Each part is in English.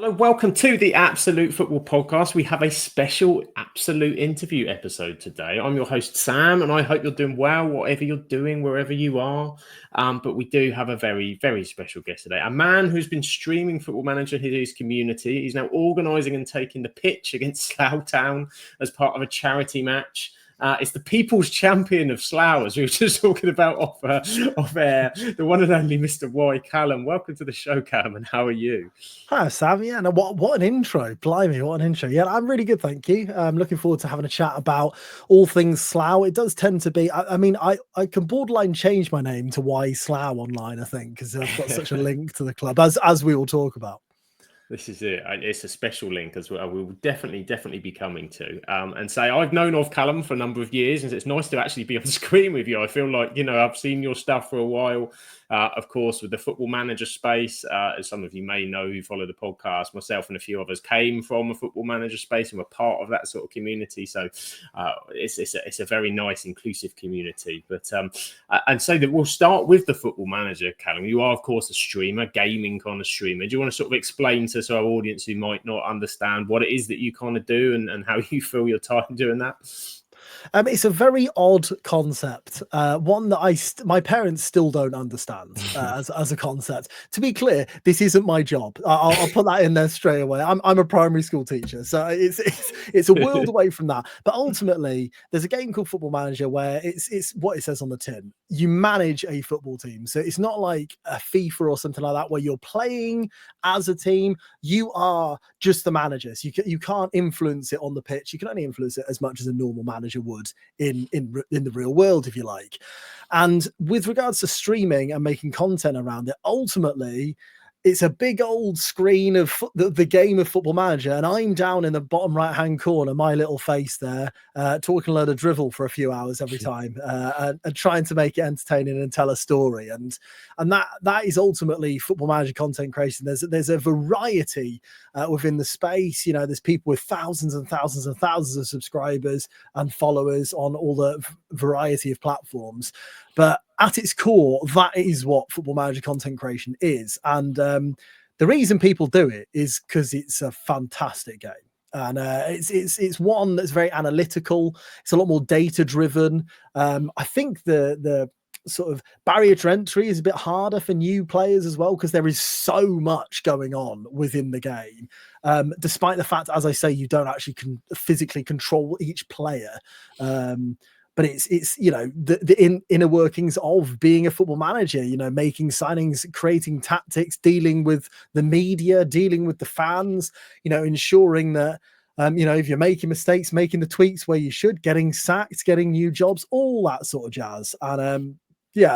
Hello, welcome to the Absolute Football Podcast. We have a special Absolute interview episode today. I'm your host, Sam, and I hope you're doing well, whatever you're doing, wherever you are. But we do have a very, very special guest today, a man who's been streaming Football Manager in his community. He's now organising and taking the pitch against Slough Town as part of a charity match. It's the people's champion of Slough, as we were just talking about off air, the one and only Mr. Y. Callum. Welcome to the show, Callum, and how are you? Hi, Sam. Yeah, no, what an intro. Blimey, what an intro. Yeah, I'm really good, thank you. I'm looking forward to having a chat about all things Slough. It does tend to be, I can borderline change my name to Y Slough online, I think, because I've got such a link to the club, as we will talk about. This is it. It's a special link as well. We will definitely be coming to. And say I've known of Callum for a number of years, and it's nice to actually be on screen with you. I feel like, I've seen your stuff for a while. Of course, with the Football Manager space, as some of you may know who follow the podcast, myself and a few others came from a Football Manager space and were part of that sort of community. So it's a very nice, inclusive community. But and so that we'll start with the Football Manager, Callum. You are, of course, a streamer, gaming kind of streamer. Do you want to sort of explain to our audience who might not understand what it is that you kind of do and how you fill your time doing that? It's a very odd concept, one that my parents still don't understand as a concept. To be clear, this isn't my job. I'll put that in there straight away. I'm a primary school teacher, so it's a world away from that. But ultimately, there's a game called Football Manager where it's what it says on the tin. You manage a football team, so it's not like a FIFA or something like that where you're playing as a team. You are just the managers. You can't influence it on the pitch. You can only influence it as much as a normal manager would in the real world, if you like. And with regards to streaming and making content around it, ultimately it's a big old screen of the game of Football Manager, and I'm down in the bottom right hand corner, my little face there, talking a load of drivel for a few hours every time, and trying to make it entertaining and tell a story. And that is ultimately Football Manager content creation. There's a variety within the space. There's people with thousands and thousands and thousands of subscribers and followers on all the variety of platforms. But at its core, that is what Football Manager content creation is. And the reason people do it is because it's a fantastic game. And it's one that's very analytical. It's a lot more data driven. I think the sort of barrier to entry is a bit harder for new players as well, because there is so much going on within the game. Despite the fact, as I say, you don't actually physically control each player. But it's the inner workings of being a football manager, making signings, creating tactics, dealing with the media, dealing with the fans, ensuring that, if you're making mistakes, making the tweaks where you should, getting sacked, getting new jobs, all that sort of jazz. And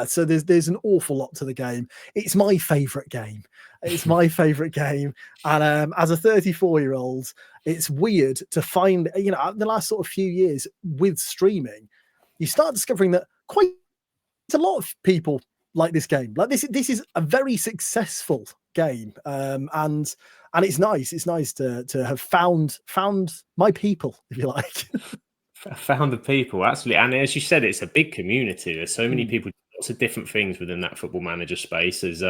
so there's an awful lot to the game. It's my favorite game. It's my favorite game. And as a 34-year-old, it's weird to find, the last sort of few years with streaming, you start discovering that quite a lot of people like this game. Like this is a very successful game, and it's nice. It's nice to have found my people, if you like. Found the people, absolutely. And as you said, it's a big community. There's so many people, lots of different things within that Football Manager space as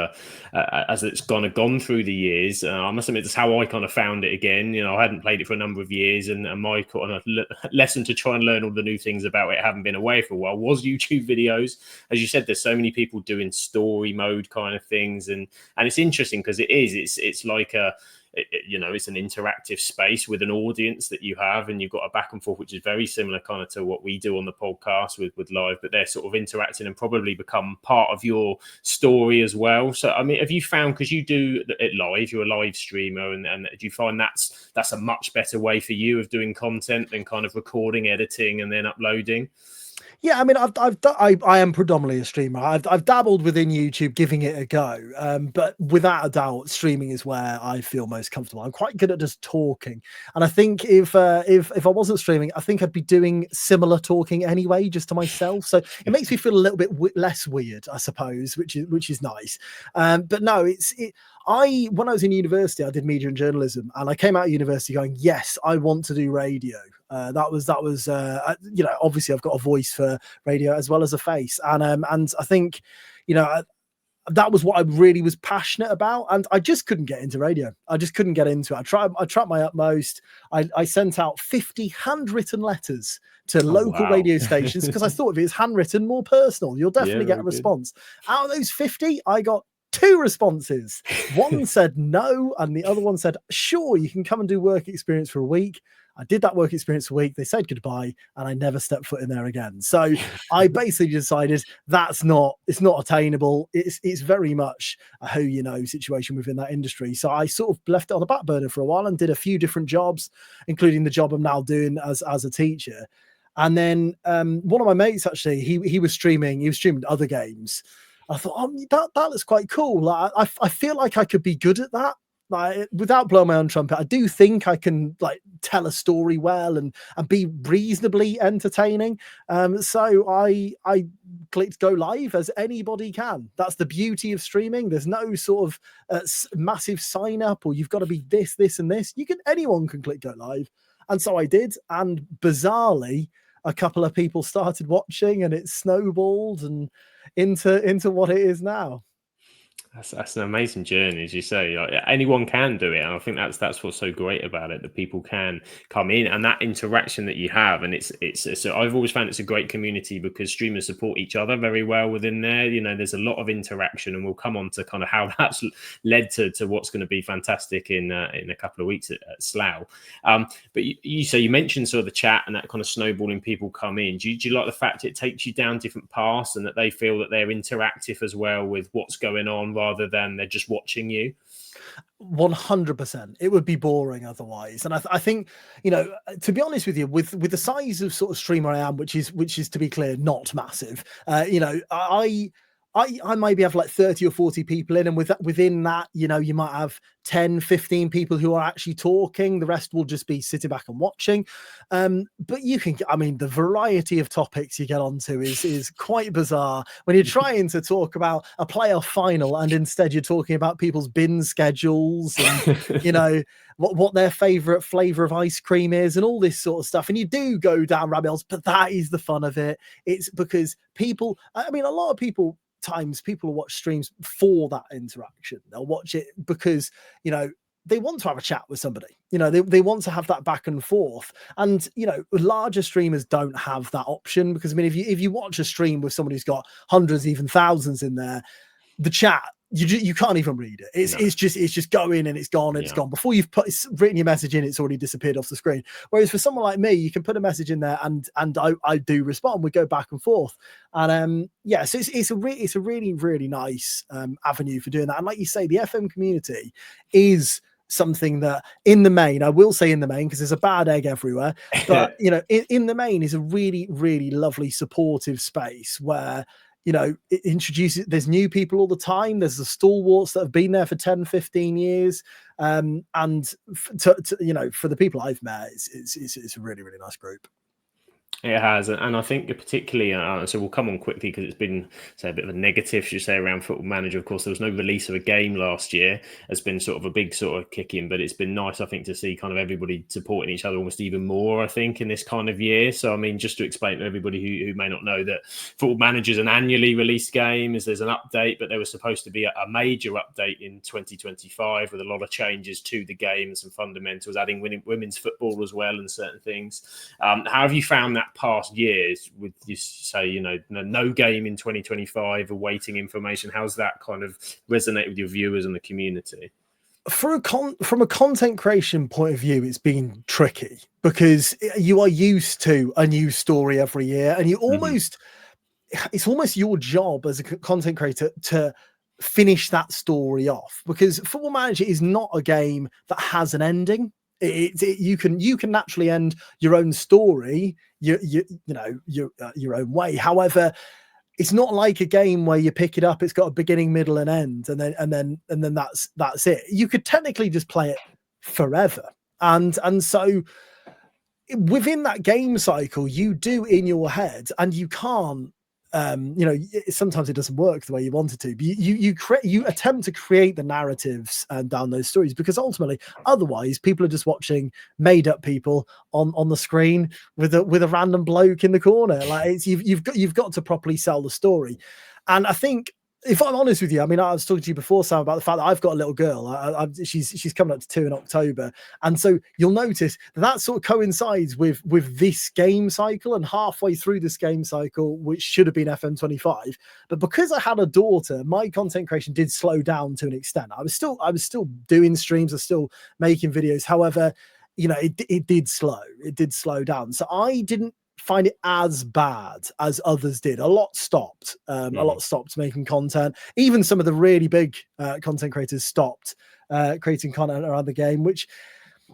it's gone through the years. I must admit, that's how I kind of found it again. I hadn't played it for a number of years, and my kind of lesson to try and learn all the new things about it, having been away for a while, was YouTube videos. As you said, there's so many people doing story mode kind of things, and it's interesting because it's like it's an interactive space with an audience that you have, and you've got a back and forth, which is very similar kind of to what we do on the podcast with live, but they're sort of interacting and probably become part of your story as well. So, I mean, have you found, because you do it live, you're a live streamer, and do you find that's a much better way for you of doing content than kind of recording, editing, and then uploading? Yeah, I mean, I am predominantly a streamer. I've dabbled within YouTube, giving it a go, but without a doubt, streaming is where I feel most comfortable. I'm quite good at just talking, and I think if I wasn't streaming, I think I'd be doing similar talking anyway, just to myself. So it makes me feel a little bit less weird, I suppose, which is nice. But no, when I was in university, I did media and journalism, and I came out of university going, yes, I want to do radio. That was obviously I've got a voice for radio as well as a face, and I think that was what I really was passionate about, and I just couldn't get into radio. I just couldn't get into it. I tried my utmost. I sent out 50 handwritten letters to local radio stations because I thought if it's handwritten, more personal, you'll definitely get a response. Out of those 50, I got 2 responses. One said no, and the other one said, sure, you can come and do work experience for a week. I did that work experience a week. They said goodbye, and I never stepped foot in there again. So I basically decided it's not attainable. It's very much a who you know situation within that industry. So I sort of left it on the back burner for a while and did a few different jobs, including the job I'm now doing as a teacher. And then one of my mates, actually, he was streaming other games. I thought, that looks quite cool. I feel like I could be good at that. Like, without blowing my own trumpet, I do think I can like tell a story well and be reasonably entertaining. So I clicked go live, as anybody can. That's the beauty of streaming. There's no sort of massive sign up, or you've got to be this, and this. Anyone can click go live, and so I did. And bizarrely, a couple of people started watching, and it snowballed and into what it is now. That's an amazing journey, as you say. Anyone can do it, and I think that's what's so great about it, that people can come in and that interaction that you have. And it's so I've always found it's a great community because streamers support each other very well within there. You know, there's a lot of interaction, and we'll come on to kind of how that's led to what's going to be fantastic in a couple of weeks at Slough. But you mentioned sort of the chat and that kind of snowballing, people come in. Do you like the fact it takes you down different paths and that they feel that they're interactive as well with what's going on, rather than they're just watching you? 100%. It would be boring otherwise. And I think, you know, to be honest with you, with the size of sort of streamer I am, which is to be clear, not massive, you know, I maybe have like 30 or 40 people in, and within that, you know, you might have 10, 15 people who are actually talking. The rest will just be sitting back and watching. But the variety of topics you get onto is quite bizarre when you're trying to talk about a playoff final and instead you're talking about people's bin schedules and, you know, what their favorite flavor of ice cream is and all this sort of stuff. And you do go down rabbit holes, but that is the fun of it. It's because a lot of people will watch streams for that interaction. They'll watch it because, you know, they want to have a chat with somebody. You know, they want to have that back and forth. And, you know, larger streamers don't have that option because, I mean, if you watch a stream with somebody who's got hundreds, even thousands in there, the chat, you can't even read it. It's just going and it's gone and it's gone. Before you've written your message in, it's already disappeared off the screen. Whereas for someone like me, you can put a message in there and I do respond. We go back and forth. And so it's a really, really nice avenue for doing that. And like you say, the FM community is something that in the main, I will say in the main, because there's a bad egg everywhere, but you know, in the main is a really, really lovely supportive space where, you know, it introduces, there's new people all the time. There's the stalwarts that have been there for 10, 15 years. And you know, for the people I've met, it's a really, really nice group. It has, and I think particularly, so we'll come on quickly because it's been, say, a bit of a negative, should say, around Football Manager. Of course, there was no release of a game last year. It's been sort of a big sort of kick in, but it's been nice, I think, to see kind of everybody supporting each other almost even more, I think, in this kind of year. So, I mean, just to explain to everybody who may not know that Football Manager is an annually released game, there's an update, but there was supposed to be a major update in 2025 with a lot of changes to the game and some fundamentals, adding women's football as well and certain things. How have you found that past years with, you say, you know, no game in 2025, awaiting information? How's that kind of resonate with your viewers and the community? From a content creation point of view, it's been tricky because you are used to a new story every year, and you it's almost your job as a content creator to finish that story off, because Football Manager is not a game that has an ending. You can naturally end your own story, your own way. However, it's not like a game where you pick it up, it's got a beginning, middle, and end, and then that's it. You could technically just play it forever, and so within that game cycle, you do in your head, and you can't. You know, sometimes it doesn't work the way you want it to, but you attempt to create the narratives down those stories, because ultimately, otherwise, people are just watching made up people on the screen with a random bloke in the corner. Like, you've got to properly sell the story, and I think if I'm honest with you, I mean, I was talking to you before, Sam, about the fact that I've got a little girl. She's coming up to 2 in October, and so you'll notice that sort of coincides with this game cycle, and halfway through this game cycle, which should have been FM25, but because I had a daughter, my content creation did slow down to an extent. I was still doing streams, I was still making videos. However, you know, it did slow down. So I didn't find it as bad as others did. A lot stopped making content. Even some of the really big content creators stopped creating content around the game, which,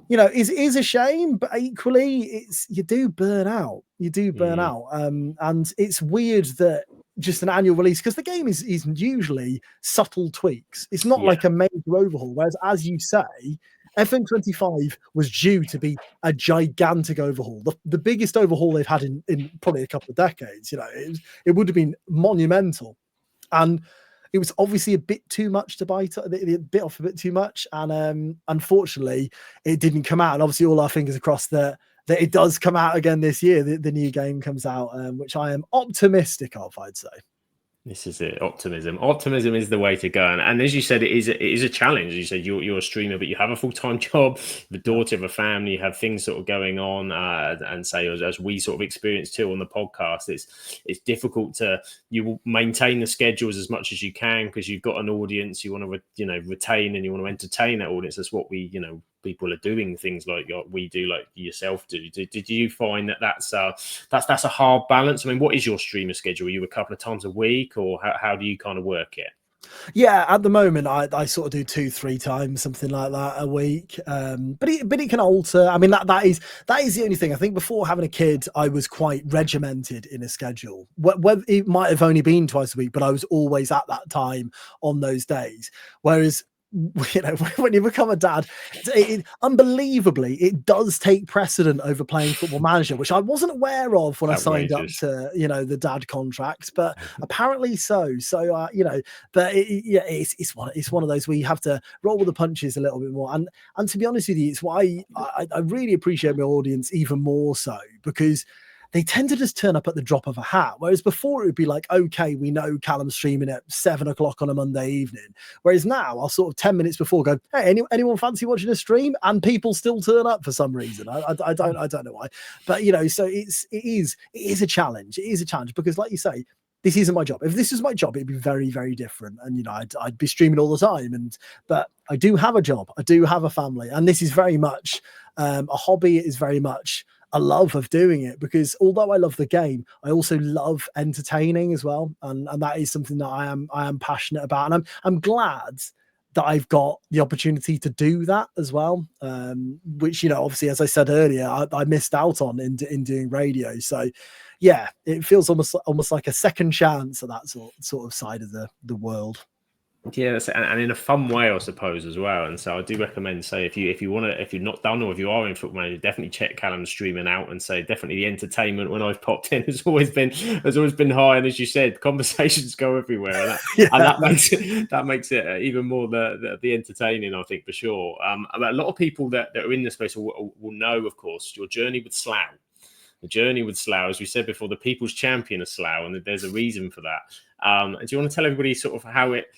you know, is a shame, but equally you do burn out. And it's weird that just an annual release, because the game is usually subtle tweaks. It's not like a major overhaul, whereas, as you say, FM25 was due to be a gigantic overhaul, the biggest overhaul they've had in probably a couple of decades. You know, it would have been monumental, and it was obviously a bit too much to bite, a bit off a bit too much, and unfortunately, it didn't come out. And obviously, all our fingers crossed that it does come out again this year. The new game comes out, which I am optimistic of, I'd say. This is it. Optimism is the way to go. And as you said, it is a challenge. You said you're a streamer, but you have a full-time job, the daughter of a family, you have things sort of going on, and say, as we sort of experience too on the podcast, it's difficult you will maintain the schedules as much as you can, because you've got an audience you want to retain, and you want to entertain that audience. That's what people are doing, things like we do, like yourself do. Did you find that's a hard balance? I mean, what is your streamer schedule? Are you a couple of times a week, or how do you kind of work it? Yeah, at the moment I sort of do 2-3 times, something like that, a week. But it can alter. I mean, that is the only thing. I think before having a kid, I was quite regimented in a schedule. It might have only been twice a week, but I was always at that time on those days. Whereas, you know, when you become a dad, unbelievably, it does take precedent over playing Football Manager, which I wasn't aware of when I signed up to, you know, the dad contract, but apparently so. So, you know, but it's one of those where you have to roll with the punches a little bit more. And to be honest with you, it's why I really appreciate my audience even more so, because they tend to just turn up at the drop of a hat. Whereas before it would be like, okay, we know Callum's streaming at 7 o'clock on a Monday evening. Whereas now I'll sort of 10 minutes before go, hey, anyone fancy watching a stream? And people still turn up for some reason. I don't know why, but you know, so it is a challenge. It is a challenge because, like you say, this isn't my job. If this was my job, it'd be very, very different. And, you know, I'd be streaming all the time. But I do have a job. I do have a family. And this is very much a hobby. It is very much a love of doing it, because although I love the game, I also love entertaining as well. And that is something that I am passionate about. And I'm glad that I've got the opportunity to do that as well. Which, you know, obviously, as I said earlier, I missed out on in doing radio. So yeah, it feels almost like a second chance at that sort of side of the world. Yeah, and in a fun way, I suppose, as well. And so I do recommend, say, if you're not done, or if you are in Football Manager, definitely check Callum's streaming out. And say, definitely the entertainment when I've popped in has always been high. And as you said, conversations go everywhere, and that makes it even more the entertaining, I think, for sure. A lot of people that are in the space will know, of course, your journey with Slough. The journey with Slough, as we said before, the people's champion of Slough, and there's a reason for that. And do you want to tell everybody sort of how it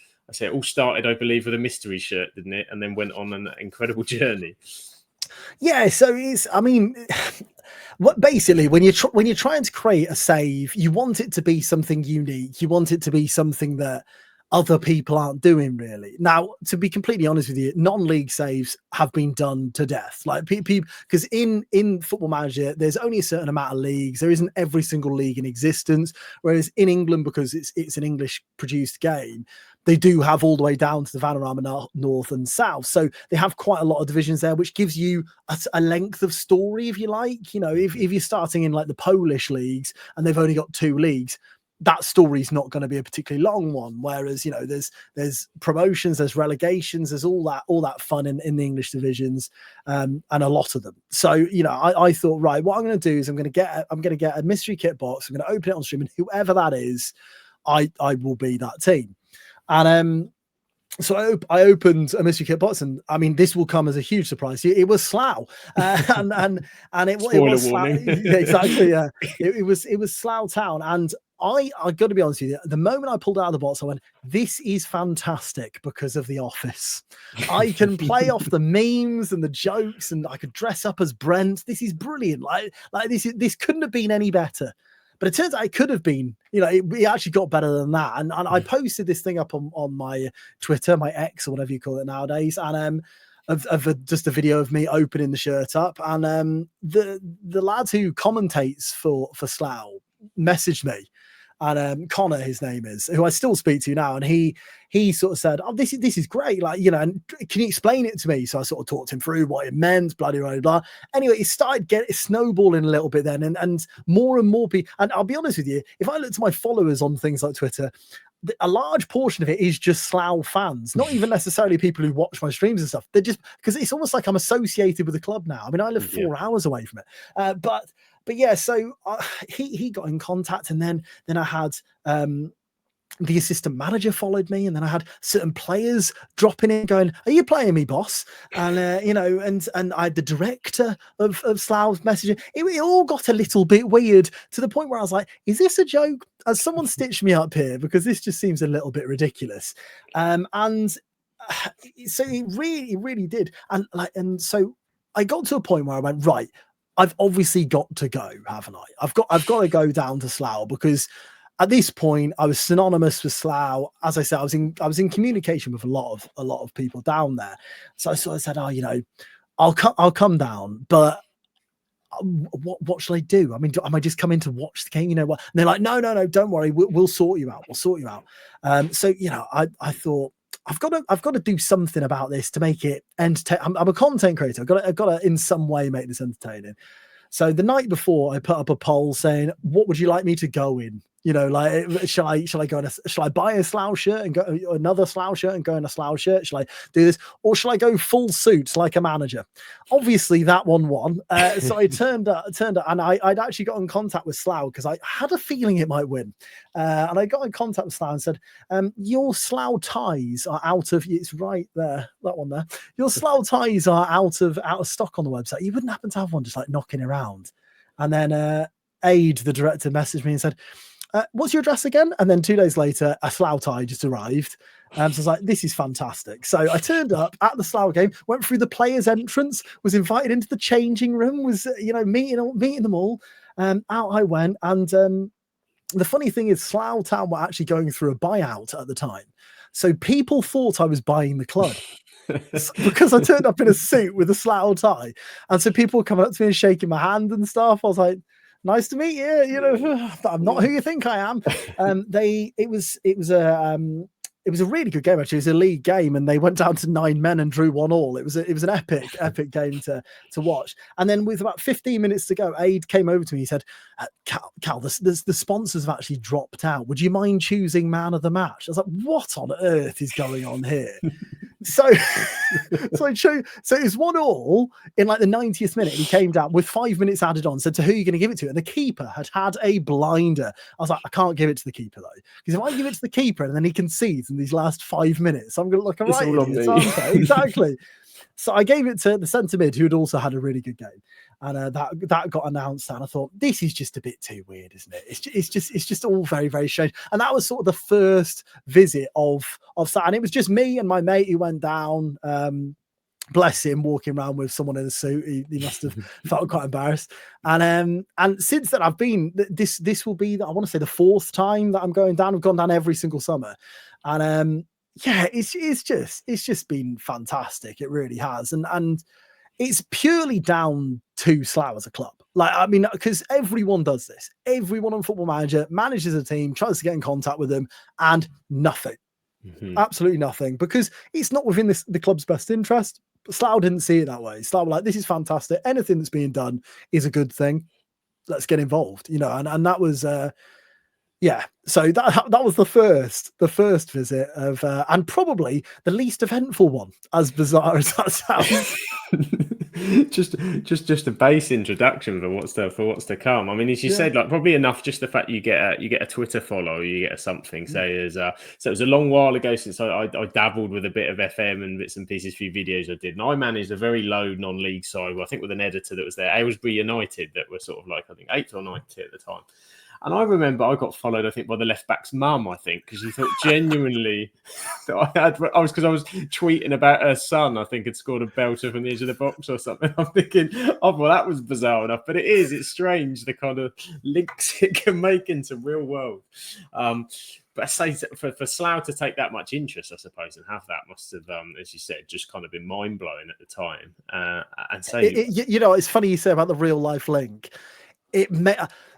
all started, I believe, with a mystery shirt, didn't it? And then went on an incredible journey. Yeah, so basically, when you're trying to create a save, you want it to be something unique. You want it to be something that other people aren't doing, really. Now, to be completely honest with you, non-league saves have been done to death. Like people, because in Football Manager, there's only a certain amount of leagues. There isn't every single league in existence. Whereas in England, because it's an English-produced game, they do have all the way down to the Vanarama North and South. So they have quite a lot of divisions there, which gives you a length of story, if you like. You know, if you're starting in like the Polish leagues and they've only got 2 leagues, that story's not going to be a particularly long one. Whereas, you know, there's promotions, there's relegations, there's all that fun in the English divisions, and a lot of them. So, you know, I thought, right, what I'm going to do is I'm going to get a mystery kit box. I'm going to open it on stream, and whoever that is, I will be that team. And so I opened a mystery kit box, and I mean, this will come as a huge surprise. It was Slough, and it was Slough, exactly. Yeah, it was Slough Town, and I got to be honest with you, the moment I pulled out of the box, I went, this is fantastic because of The Office. I can play off the memes and the jokes, and I could dress up as Brent. This is brilliant. Like this couldn't have been any better. But it turns out it could have been, it actually got better than that. And I posted this thing up on my Twitter, my X or whatever you call it nowadays. And just a video of me opening the shirt up. And the lads who commentates for Slough messaged me. And Connor, his name is, who I still speak to now, and he sort of said, "Oh, this is great, like, and can you explain it to me?" So I sort of talked him through what it meant, blah blah blah. Anyway, it started snowballing a little bit then, and more people. And I'll be honest with you, if I look to my followers on things like Twitter, a large portion of it is just Slough fans, not even necessarily people who watch my streams and stuff. They're just, because it's almost like I'm associated with the club now. I mean, I live 4 hours away from it, but yeah, so he got in contact, and then I had the assistant manager followed me, and then I had certain players dropping in going, "Are you playing me, boss?" And and I had the director of Slough's messaging. It all got a little bit weird, to the point where I was like, "Is this a joke? Has someone stitched me up here? Because this just seems a little bit ridiculous." And so it really did, and so I got to a point where I went, right, I've obviously got to go, haven't I? I've got to go down to Slough, because at this point I was synonymous with Slough. As I said, I was in communication with a lot of people down there. So I sort of said, I'll come down, but what should I do? I mean, am I just coming to watch the game? And they're like, no, don't worry, we'll sort you out. We'll sort you out. So I thought, I've got to do something about this to make it entertaining. I'm a content creator. I've got to in some way make this entertaining. So the night before, I put up a poll saying, "What would you like me to go in? Shall I buy a Slough shirt and go another Slough shirt and go in a Slough shirt? Shall I do this, or shall I go full suits like a manager?" Obviously, that one won. So I turned up, and I'd actually got in contact with Slough because I had a feeling it might win. And I got in contact with Slough and said, "Your Slough ties are out of." It's right there, that one there. "Your Slough ties are out of stock on the website. You wouldn't happen to have one just like knocking around?" And then Aid, the director, messaged me and said, "What's your address again?" And then 2 days later, a Slough tie just arrived. So I was like, this is fantastic. So I turned up at the Slough game, went through the players' entrance, was invited into the changing room, was meeting them all. Out I went, and the funny thing is, Slough Town were actually going through a buyout at the time, so people thought I was buying the club. Because I turned up in a suit with a Slough tie, and so people were coming up to me and shaking my hand and stuff. I was like, "Nice to meet you. I'm not who you think I am." It was a really good game, actually. It was a league game, and they went down to 9 men and drew 1-1. It was an epic game to watch. And then with about 15 minutes to go, Aid came over to me. He said, "Cal, the sponsors have actually dropped out. Would you mind choosing man of the match?" I was like, "What on earth is going on here?" So it was 1-1 in like the 90th minute. He came down with 5 minutes added on, said, "To who are you going to give it to?" And the keeper had a blinder. I was like, "I can't give it to the keeper, though, because if I give it to the keeper and then he concedes in these last 5 minutes, I'm going to look right idiot, aren't I?" Exactly. So I gave it to the centre mid, who had also had a really good game, and that got announced. And I thought, this is just a bit too weird, isn't it? It's just all very, very strange. And that was sort of the first visit of that, and it was just me and my mate who went down. Bless him, walking around with someone in a suit. He must have felt quite embarrassed. And since then, I've been. This will be, I want to say, the 4th time that I'm going down. I've gone down every single summer, and yeah, it's just been fantastic. It really has, and it's purely down to Slough as a club. Like, I mean, because everyone does this. Everyone on Football Manager manages a team, tries to get in contact with them, and nothing. Absolutely nothing, because it's not within the club's best interest. Slough didn't see it that way. Slough were like, "This is fantastic. Anything that's being done is a good thing. Let's get involved," and that was yeah. So that was the first visit of and probably the least eventful one, as bizarre as that sounds. just a base introduction for what's to come. I mean, as you said, like, probably enough just the fact you get a Twitter follow, you get something. So it was a long while ago since I dabbled with a bit of FM and bits and pieces, few videos I did, and I managed a very low non-league side, I think, with an editor that was there, Aylesbury United, that were sort of like, I think, 8th or 9th at the time. And I remember I got followed, I think, by the left back's mum, I think, because she thought genuinely that I was tweeting about her son, I think, had scored a belter from the edge of the box or something. I'm thinking, oh, well, that was bizarre enough. But it's strange, the kind of links it can make into real world. But I say for Slough to take that much interest, I suppose, and have that must have, as you said, just kind of been mind blowing at the time. And so, it's funny you say about the real life link.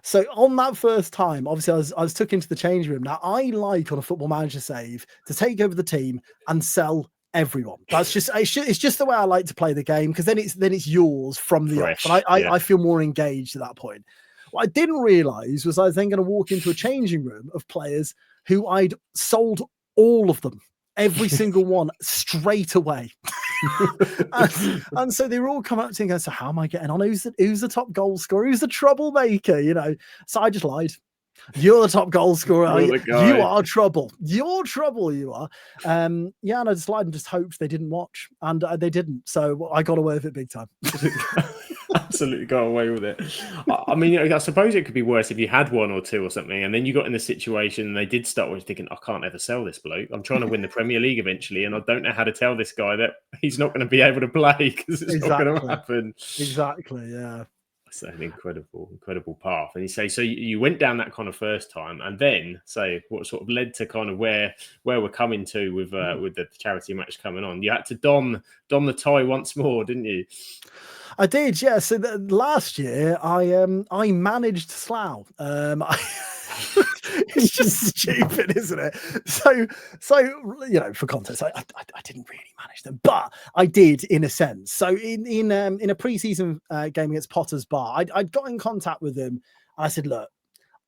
So on that first time, obviously, I was took into the changing room. Now, I like on a Football Manager save to take over the team and sell everyone. That's just it's just the way I like to play the game, because then it's yours from the off, and I feel more engaged at that point. What I didn't realize was I was then going to walk into a changing room of players who I'd sold all of them, every single one, straight away. and so they were all coming up to me and go, so how am I getting on? Who's the top goal scorer? Who's the troublemaker? So I just lied. You're the top goal scorer. You are trouble. You're trouble. You are. And I just lied and just hoped they didn't watch, and they didn't. So I got away with it big time. Absolutely got away with it. I mean, I suppose it could be worse if you had one or two or something, and then you got in the situation and they did start thinking, I can't ever sell this bloke. I'm trying to win the Premier League eventually, and I don't know how to tell this guy that he's not going to be able to play because it's not going to happen. Exactly, yeah. It's an incredible path. And you say, so you went down that kind of first time, and then say what sort of led to kind of where we're coming to with the charity match coming on. You had to don the tie once more, didn't you? I did, yeah. So last year, I managed Slough. It's just stupid, isn't it? So for context, I didn't really manage them, but I did in a sense. So in a pre-season game against Potter's Bar, I'd got in contact with them, and I said, look,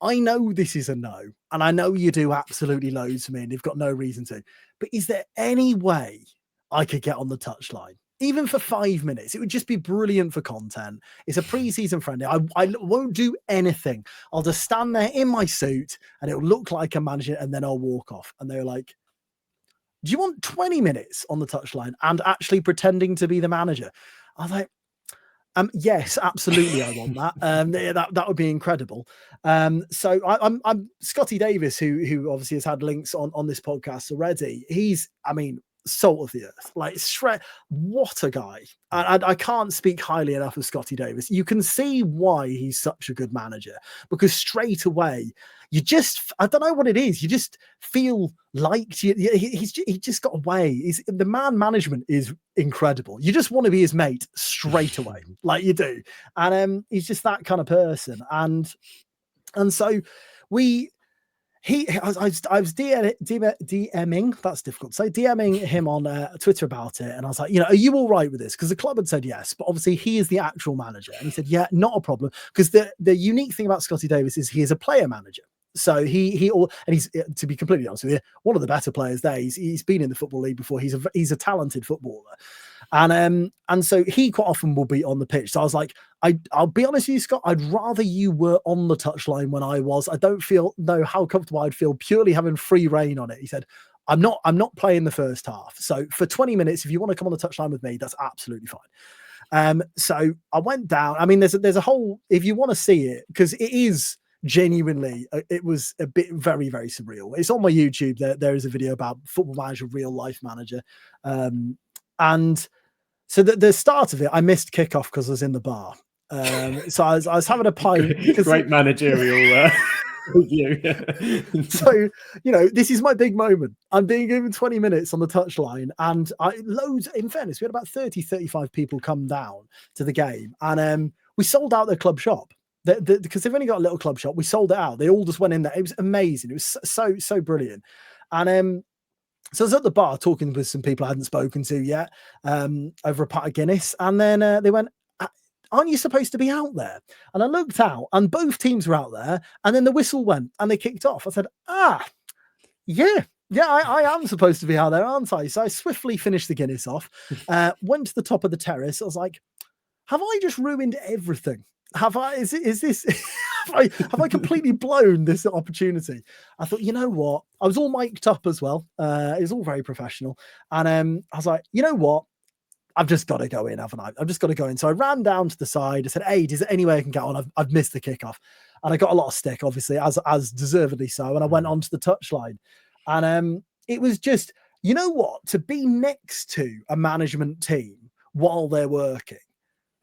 I know this is a no, and I know you do absolutely loads for me, and you've got no reason to, but is there any way I could get on the touchline? Even for 5 minutes, it would just be brilliant for content. It's a pre-season friendly. I won't do anything. I'll just stand there in my suit and it'll look like a manager, and then I'll walk off. And they're like, do you want 20 minutes on the touchline and actually pretending to be the manager? I was like, yes, absolutely. I want that. That would be incredible. So I'm Scotty Davis, who obviously has had links on this podcast already. He's, salt of the earth, like what a guy. And I can't speak highly enough of Scotty Davis. You can see why he's such a good manager, because straight away you just, I don't know what it is, you just feel liked. He's just got a way. The man management is incredible. You just want to be his mate straight away, like you do. And he's just that kind of person. And so I was DMing, that's difficult to say, DMing him on Twitter about it. And I was like, are you all right with this? Because the club had said yes, but obviously he is the actual manager. And he said, yeah, not a problem. Because the unique thing about Scotty Davis is he is a player manager. So he's, to be completely honest with you, one of the better players there. He's been in the Football League before. He's a talented footballer. And so he quite often will be on the pitch. So I was like, I'll be honest with you, Scott, I'd rather you were on the touchline when I was. I don't know how comfortable I'd feel purely having free reign on it. He said, I'm not playing the first half. So for 20 minutes, if you want to come on the touchline with me, that's absolutely fine. So I went down. There's a whole, if you want to see it, because it is genuinely, it was a bit very, very surreal. It's on my YouTube. There is a video about Football Manager, real life manager. And so the start of it, I missed kickoff because I was in the bar. So I was having a pint. Great managerial review. So, this is my big moment. I'm being given 20 minutes on the touchline, and in fairness, we had about 35 people come down to the game, and we sold out their club shop. Because they've only got a little club shop, we sold it out. They all just went in there. It was amazing. It was so brilliant. And so I was at the bar talking with some people I hadn't spoken to yet, over a pot of Guinness. And then they went, aren't you supposed to be out there? And I looked out, and both teams were out there. And then the whistle went and they kicked off. I said, yeah, I am supposed to be out there, aren't I? So I swiftly finished the Guinness off, went to the top of the terrace. I was like, have I just ruined everything? Have I completely blown this opportunity? I thought, you know what? I was all mic'd up as well. It was all very professional. And I was like, you know what? I've just got to go in, haven't I? I've just got to go in. So I ran down to the side. I said, hey, is there any way I can get on? I've missed the kickoff. and I got a lot of stick, obviously, as deservedly so. And I went onto the touchline, and it was just, you know what, to be next to a management team while they're working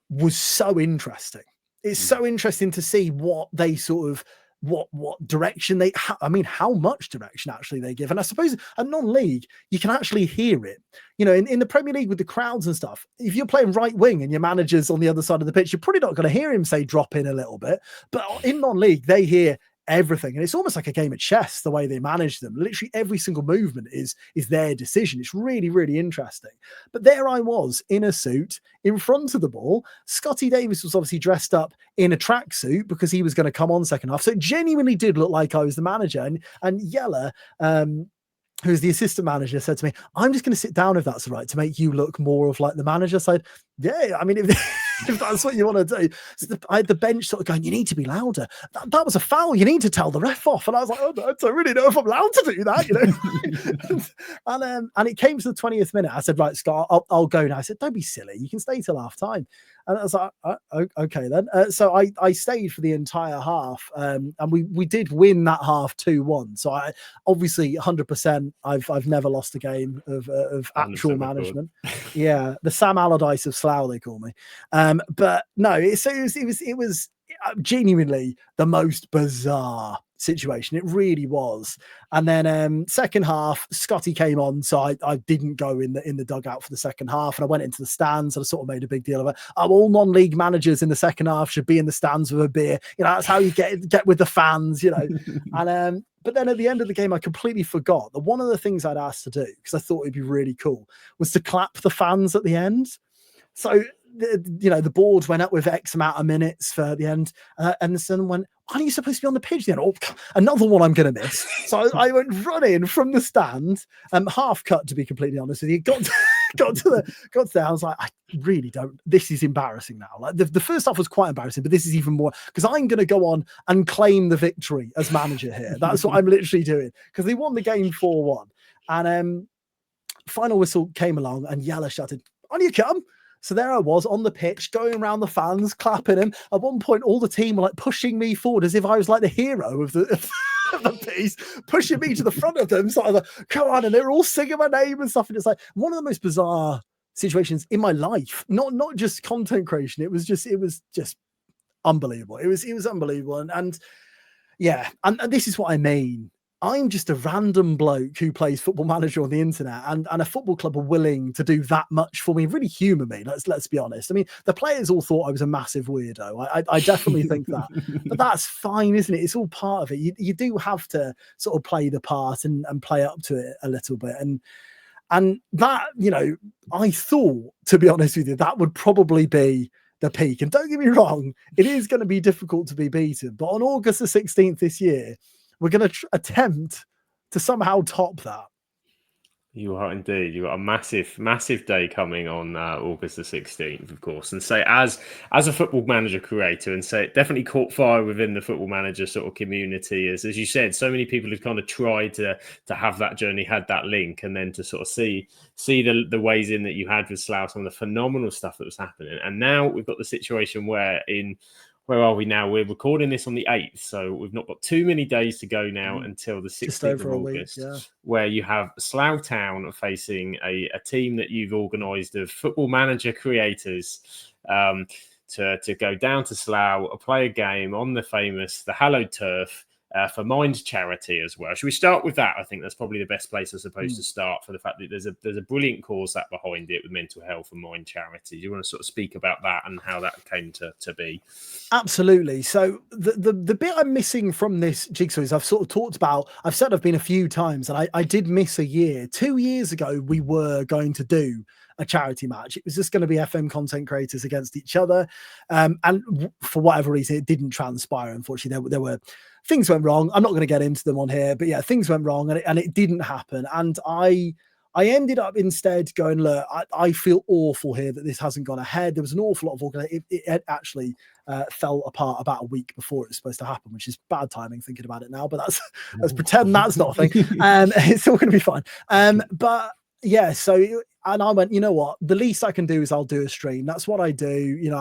was so interesting. It's so interesting to see what they sort of what direction they how much direction actually they give. And I suppose a non-league, you can actually hear it, you know, in the Premier League with the crowds and stuff. If you're playing right wing and your manager's on the other side of the pitch, you're probably not going to hear him say drop in a little bit, but in non-league they hear everything, and it's almost like a game of chess the way they manage them. Literally every single movement is their decision. It's really, really interesting. But there I was in a suit in front of the ball. Scotty Davis was obviously dressed up in a tracksuit because he was going to come on second half, so it genuinely did look like I was the manager. And Yella, who's the assistant manager, said to me, I'm just going to sit down if that's all right, to make you look more of like the manager. So yeah, I mean, if that's what you want to do. So I had the bench sort of going, you need to be louder. That was a foul. You need to tell the ref off. And I was like, oh, no, I don't really know if I'm allowed to do that, you know. and it came to the 20th minute. I said, right, Scott, I'll go now. I said, don't be silly. You can stay till half time. And I was like, okay then. So I stayed for the entire half, and we did win that half 2-1. So I obviously 100%. I've never lost a game of actual management. Yeah, the Sam Allardyce of Slough, they call me. But no, it was genuinely the most bizarre situation. It really was. And then second half, Scotty came on, so I didn't go in the dugout for the second half, and I went into the stands, and I sort of made a big deal of it. All non-league managers in the second half should be in the stands with a beer. You know, that's how you get with the fans, you know. And but then at the end of the game, I completely forgot that one of the things I'd asked to do, because I thought it'd be really cool, was to clap the fans at the end. So the board went up with X amount of minutes for the end, and someone went, aren't you supposed to be on the pitch then? Oh, another one I'm going to miss. So I went running from the stand, half cut, to be completely honest with you. Got to there. I was like, I really don't. This is embarrassing now. Like the first half was quite embarrassing, but this is even more, because I'm going to go on and claim the victory as manager here. That's what I'm literally doing, because they won the game 4-1, and final whistle came along, and Yella shouted, "On you come!" So there I was on the pitch, going around the fans, clapping them. At one point, all the team were like pushing me forward as if I was like the hero of the piece, pushing me to the front of them. So I was like, come on. And they were all singing my name and stuff. And it's like one of the most bizarre situations in my life. Not just content creation. It was just unbelievable. It was unbelievable. And yeah, and this is what I mean. I'm just a random bloke who plays Football Manager on the internet, and a football club are willing to do that much for me, really humour me. Let's be honest. I mean, the players all thought I was a massive weirdo. I definitely think that, but that's fine, isn't it? It's all part of it. You do have to sort of play the part and play up to it a little bit. And that, you know, I thought, to be honest with you, that would probably be the peak. And don't get me wrong, it is going to be difficult to be beaten. But on August the 16th this year, we're going to attempt to somehow top that. You are indeed. You've got a massive day coming on August the 16th, of course. And so as a Football Manager creator, and so it definitely caught fire within the Football Manager sort of community, as you said, so many people have kind of tried to have that journey, had that link, and then to sort of see the ways in that you had with Slough, some of the phenomenal stuff that was happening. And now we've got the situation where where are we now? We're recording this on the 8th, so we've not got too many days to go now until the 16th of August, where you have Slough Town facing a team that you've organised of Football Manager creators to go down to Slough, play a game on the hallowed turf, for mCkINS charity as well. Should we start with that? I think that's probably the best place, I suppose, to start, for the fact that there's a brilliant cause that behind it with mental health and mCkINS charity. Do you want to sort of speak about that and how that came to be? Absolutely. So the bit I'm missing from this jigsaw is I've sort of talked about, I've said I've been a few times, and I did miss a year. 2 years ago, we were going to do a charity match. It was just going to be FM content creators against each other. And for whatever reason, it didn't transpire. Unfortunately, there were things went wrong. I'm not going to get into them on here, but yeah, things went wrong and it didn't happen. And I ended up instead going, look, I feel awful here that this hasn't gone ahead. There was an awful lot of organization. It actually fell apart about a week before it was supposed to happen, which is bad timing thinking about it now, but let's pretend that's not a thing. It's all going to be fine. But yeah, so and I went, you know what? The least I can do is I'll do a stream. That's what I do. You know,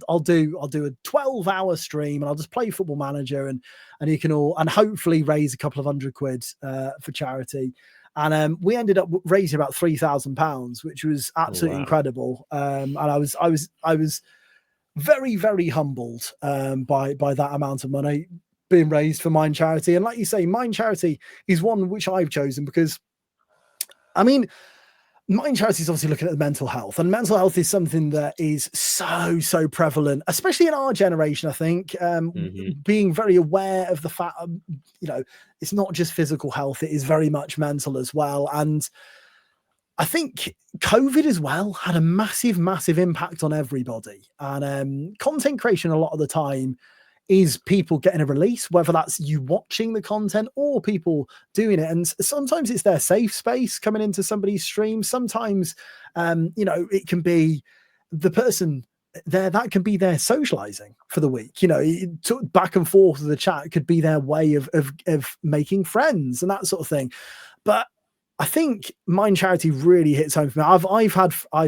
I'll do a 12-hour stream, and I'll just play Football Manager, and you can all, and hopefully raise a couple of £100 for charity. And we ended up raising about £3,000, which was absolutely incredible. And I was very, very humbled by that amount of money being raised for Mind Charity. And like you say, Mind Charity is one which I've chosen because, I mean, Mind Charity is obviously looking at the mental health, and mental health is something that is so prevalent, especially in our generation. I think being very aware of the fact, you know, it's not just physical health; it is very much mental as well. And I think COVID as well had a massive impact on everybody. And content creation a lot of the time is people getting a release, whether that's you watching the content or people doing it. And sometimes it's their safe space coming into somebody's stream. Sometimes, you know, it can be the person there, that can be their socializing for the week. You know, back and forth of the chat could be their way of making friends and that sort of thing. But I think Mind Charity really hits home for me. I've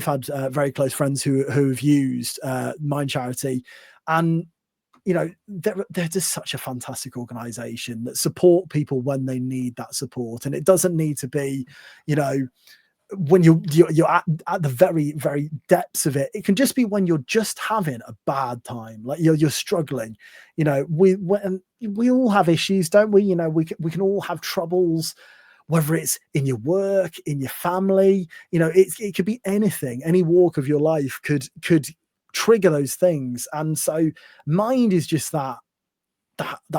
had very close friends who have used Mind Charity, and you know, they're just such a fantastic organization that support people when they need that support. And it doesn't need to be, you know, when you're at the very depths of it. It can just be when you're just having a bad time, like you're struggling. You know, we all have issues, don't we? You know, we can all have troubles, whether it's in your work, in your family. You know, it could be anything. Any walk of your life could trigger those things. And so Mind is just that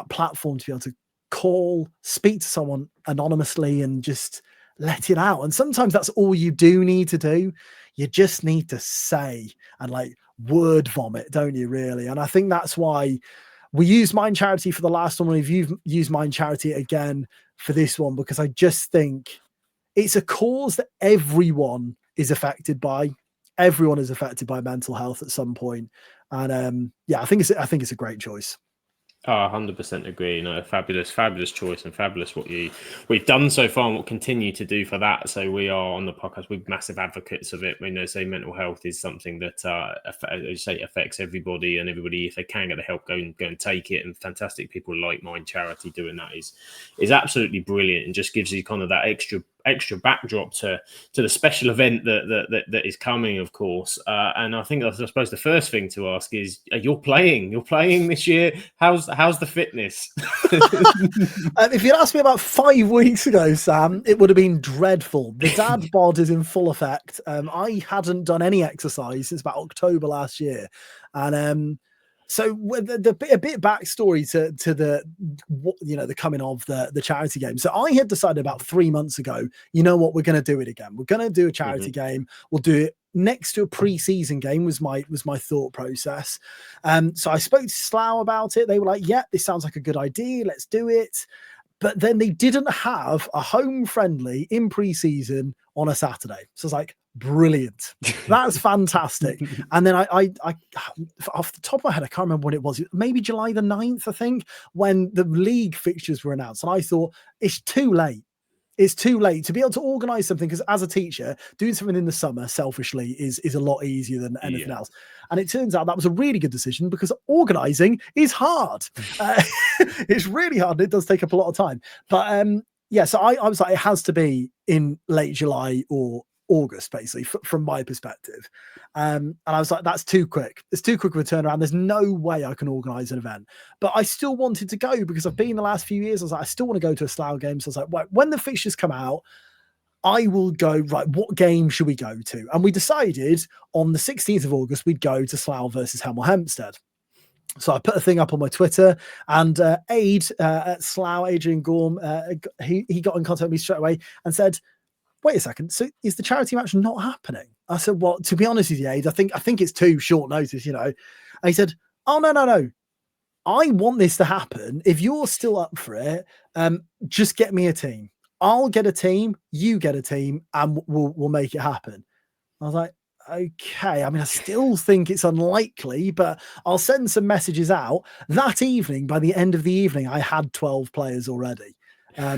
platform to be able to call, speak to someone anonymously and just let it out. And sometimes that's all you do need to do. You just need to say and like word vomit, don't you, really? And I think that's why we used Mind Charity for the last one. We've used Mind Charity again for this one, because I just think it's a cause that everyone is affected by. Everyone is affected by mental health at some point. And yeah, I think it's a great choice. Oh, 100% agree. No, fabulous choice, and fabulous what we've done so far and what continue to do for that. So we are on the podcast, we're massive advocates of it. We know, say, mental health is something that, as you say, affects everybody, and everybody, if they can get the help, go and take it. And fantastic people like Mind Charity doing that is absolutely brilliant, and just gives you kind of that extra backdrop to the special event that is coming, of course. And I think I suppose the first thing to ask is, you're playing this year. How's the fitness? If you'd asked me about 5 weeks ago, Sam, it would have been dreadful. The dad bod is in full effect. I hadn't done any exercise since about October last year. And so a bit backstory to the coming of the charity game. So I had decided about 3 months ago, you know what, we're going to do it again. We're going to do a charity game. We'll do it next to a pre-season game was my thought process. So I spoke to Slough about it. They were like, yeah, this sounds like a good idea. Let's do it. But then they didn't have a home friendly in pre-season on a Saturday. So I was like, brilliant. That's fantastic. And then I off the top of my head, I can't remember when it was. Maybe July the 9th, I think, when the league fixtures were announced. And I thought, it's too late. It's too late to be able to organise something, because as a teacher, doing something in the summer, selfishly, is a lot easier than anything else. And it turns out that was a really good decision, because organising is hard. It's really hard. It does take up a lot of time. But yeah, so I was like, it has to be in late July or August, basically, from my perspective. And I was like, that's too quick. It's too quick of a turnaround. There's no way I can organise an event. But I still wanted to go, because I've been the last few years. I was like, I still want to go to a Slough game. So I was like, right, when the fixtures come out, I will go, right, what game should we go to? And we decided on the 16th of August, we'd go to Slough versus Hemel Hempstead. So I put a thing up on my Twitter, and Aid at Slough, Adrian Gorm, he got in contact with me straight away and said, wait a second, so is the charity match not happening? I said, well, to be honest with you, Aid, I think it's too short notice, you know. And he said, oh, no. I want this to happen. If you're still up for it, just get me a team. I'll get a team, you get a team, and we'll make it happen. I was like, okay. I mean, I still think it's unlikely, but I'll send some messages out. That evening, by the end of the evening, I had 12 players already.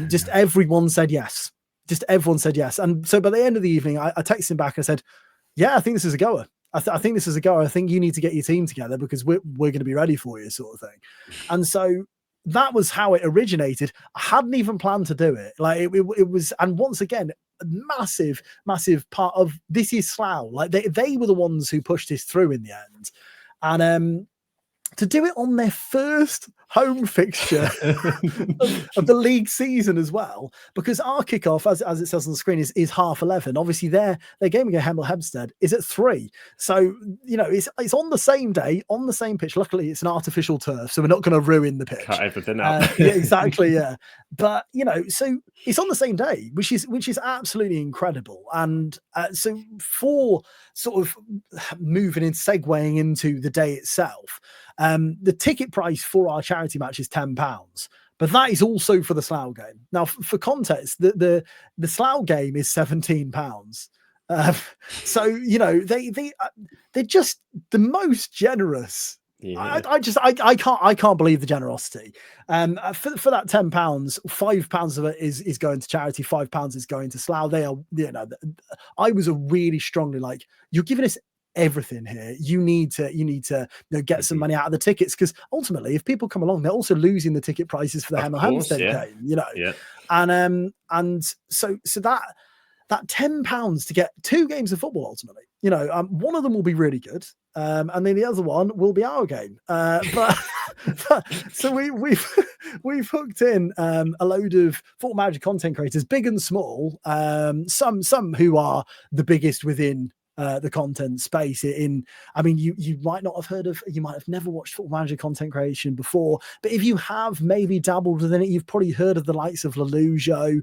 Just everyone said yes. just everyone said yes. And so by the end of the evening, I texted him back and I said, yeah, I think this is a goer. I think this is a goer. I think you need to get your team together because we're going to be ready for you, sort of thing. And so that was how it originated. I hadn't even planned to do it. Like it was, and once again, a massive part of this is Slough. Like they were the ones who pushed this through in the end. And to do it on their first home fixture of the league season as well, because our kickoff, as it says on the screen, is 11:30. Obviously, their game against Hemel Hempstead is at 3. So it's on the same day, on the same pitch. Luckily, it's an artificial turf, so we're not going to ruin the pitch. Cut everything up. Yeah, exactly. Yeah, but so it's on the same day, which is absolutely incredible. And so for sort of moving and segueing into the day itself. The ticket price for our charity match is £10, but that is also for the Slough game. Now, for context, the Slough game is £17. So they're just the most generous. Yeah. I can't believe the generosity. For that £10, £5 of it is going to charity. £5 is going to Slough. They are, I was a really strongly like, you're giving us everything here. You need to get some money out of the tickets, because ultimately, if people come along, they're also losing the ticket prices for the Hemel Hempstead game. Yeah. And so that £10 to get 2 games of football ultimately. One of them will be really good, and then the other one will be our game. But so we've hooked in a load of Football Manager content creators, big and small. Some who are the biggest within the content space. You might not have heard of, you might have never watched Football Manager content creation before, but if you have maybe dabbled within it, you've probably heard of the likes of Lollujo,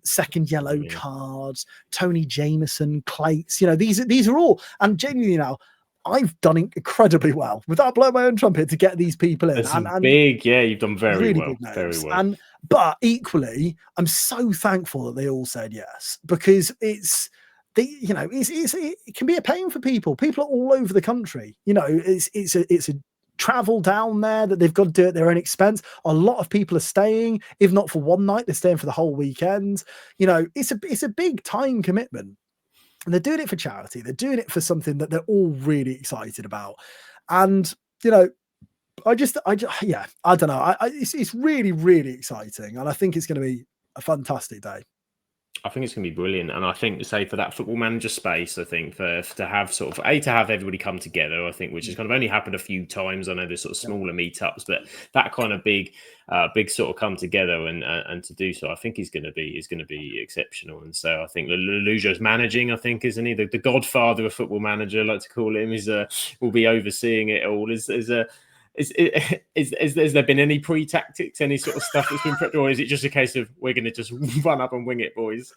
Second Yellow Cards, Tony Jameson, Clayts. These are all, and genuinely now, I've done incredibly well without blowing my own trumpet to get these people in. You've done very well. But equally, I'm so thankful that they all said yes, because it can be a pain for people. People are all over the country. It's a travel down there that they've got to do at their own expense. A lot of people are staying, if not for one night, they're staying for the whole weekend. It's a big time commitment, and they're doing it for charity. They're doing it for something that they're all really excited about. And I don't know. It's really, really exciting, and I think it's going to be a fantastic day. I think it's going to be brilliant. And I think, say, for that Football Manager space, I think to have sort of to have everybody come together, I think, which has kind of only happened a few times. I know there's sort of smaller meetups, but that kind of big sort of come together and to do so, I think is going to be exceptional. And so I think Lollujo's managing, I think, isn't he, the godfather of Football Manager, I like to call him, will be overseeing it all. Has there been any pre-tactics, any sort of stuff that's been prepped, or is it just a case of we're going to just run up and wing it, boys?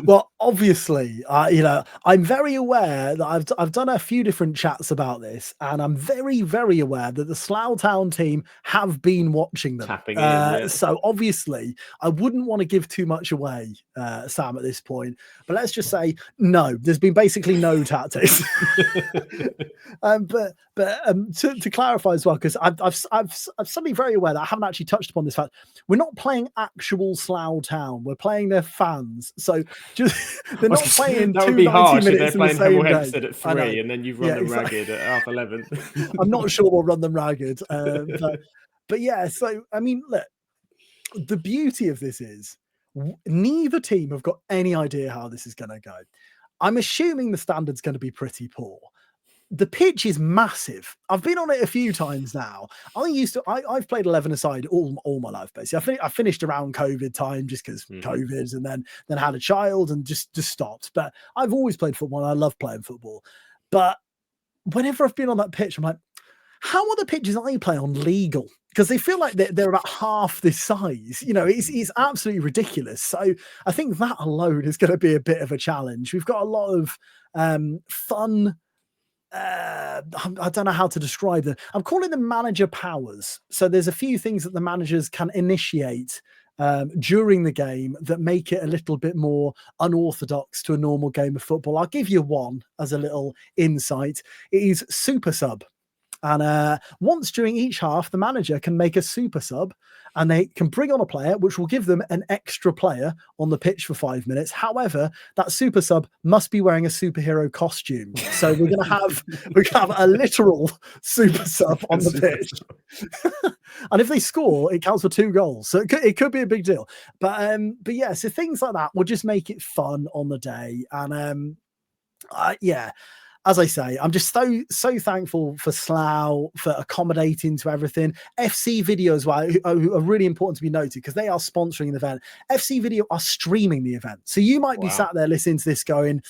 Well, obviously, I'm very aware that I've done a few different chats about this, and I'm very, very aware that the Slough Town team have been watching them. Tapping in, So obviously, I wouldn't want to give too much away, Sam, at this point. But let's just say no. There's been basically no tactics. But to clarify as well, because I'm suddenly very aware that I haven't actually touched upon this fact. We're not playing actual Slough Town. We're playing their fans. So just they're not playing. That would be harsh if they're playing Hemel Hempstead at 3 and then you've run them ragged at 11:30. I'm not sure we'll run them ragged. But yeah. So I mean, look, the beauty of this is neither team have got any idea how this is going to go. I'm assuming the standard's going to be pretty poor. The pitch is massive. I've been on it a few times now. I've played 11-a-side all my life, basically. I finished around COVID time just because COVID, and then had a child and just stopped. But I've always played football, and I love playing football. But whenever I've been on that pitch, I'm like, how are the pitches I play on legal? Because they feel like they're about half this size. It's absolutely ridiculous. So I think that alone is going to be a bit of a challenge. We've got a lot of fun. I don't know how to describe them. I'm calling them manager powers. So there's a few things that the managers can initiate during the game that make it a little bit more unorthodox to a normal game of football. I'll give you one as a little insight. It is super sub. And once during each half, the manager can make a super sub, and they can bring on a player, which will give them an extra player on the pitch for 5 minutes. However, that super sub must be wearing a superhero costume. So we're gonna have a literal super sub on the pitch. And if they score, it counts for 2 goals. So it could be a big deal. But yeah, so things like that will just make it fun on the day. And yeah. As I say, I'm just so thankful for Slough for accommodating to everything. FC Video as well, who are really important to be noted because they are sponsoring the event. FC Video are streaming the event. So you might be sat there listening to this going,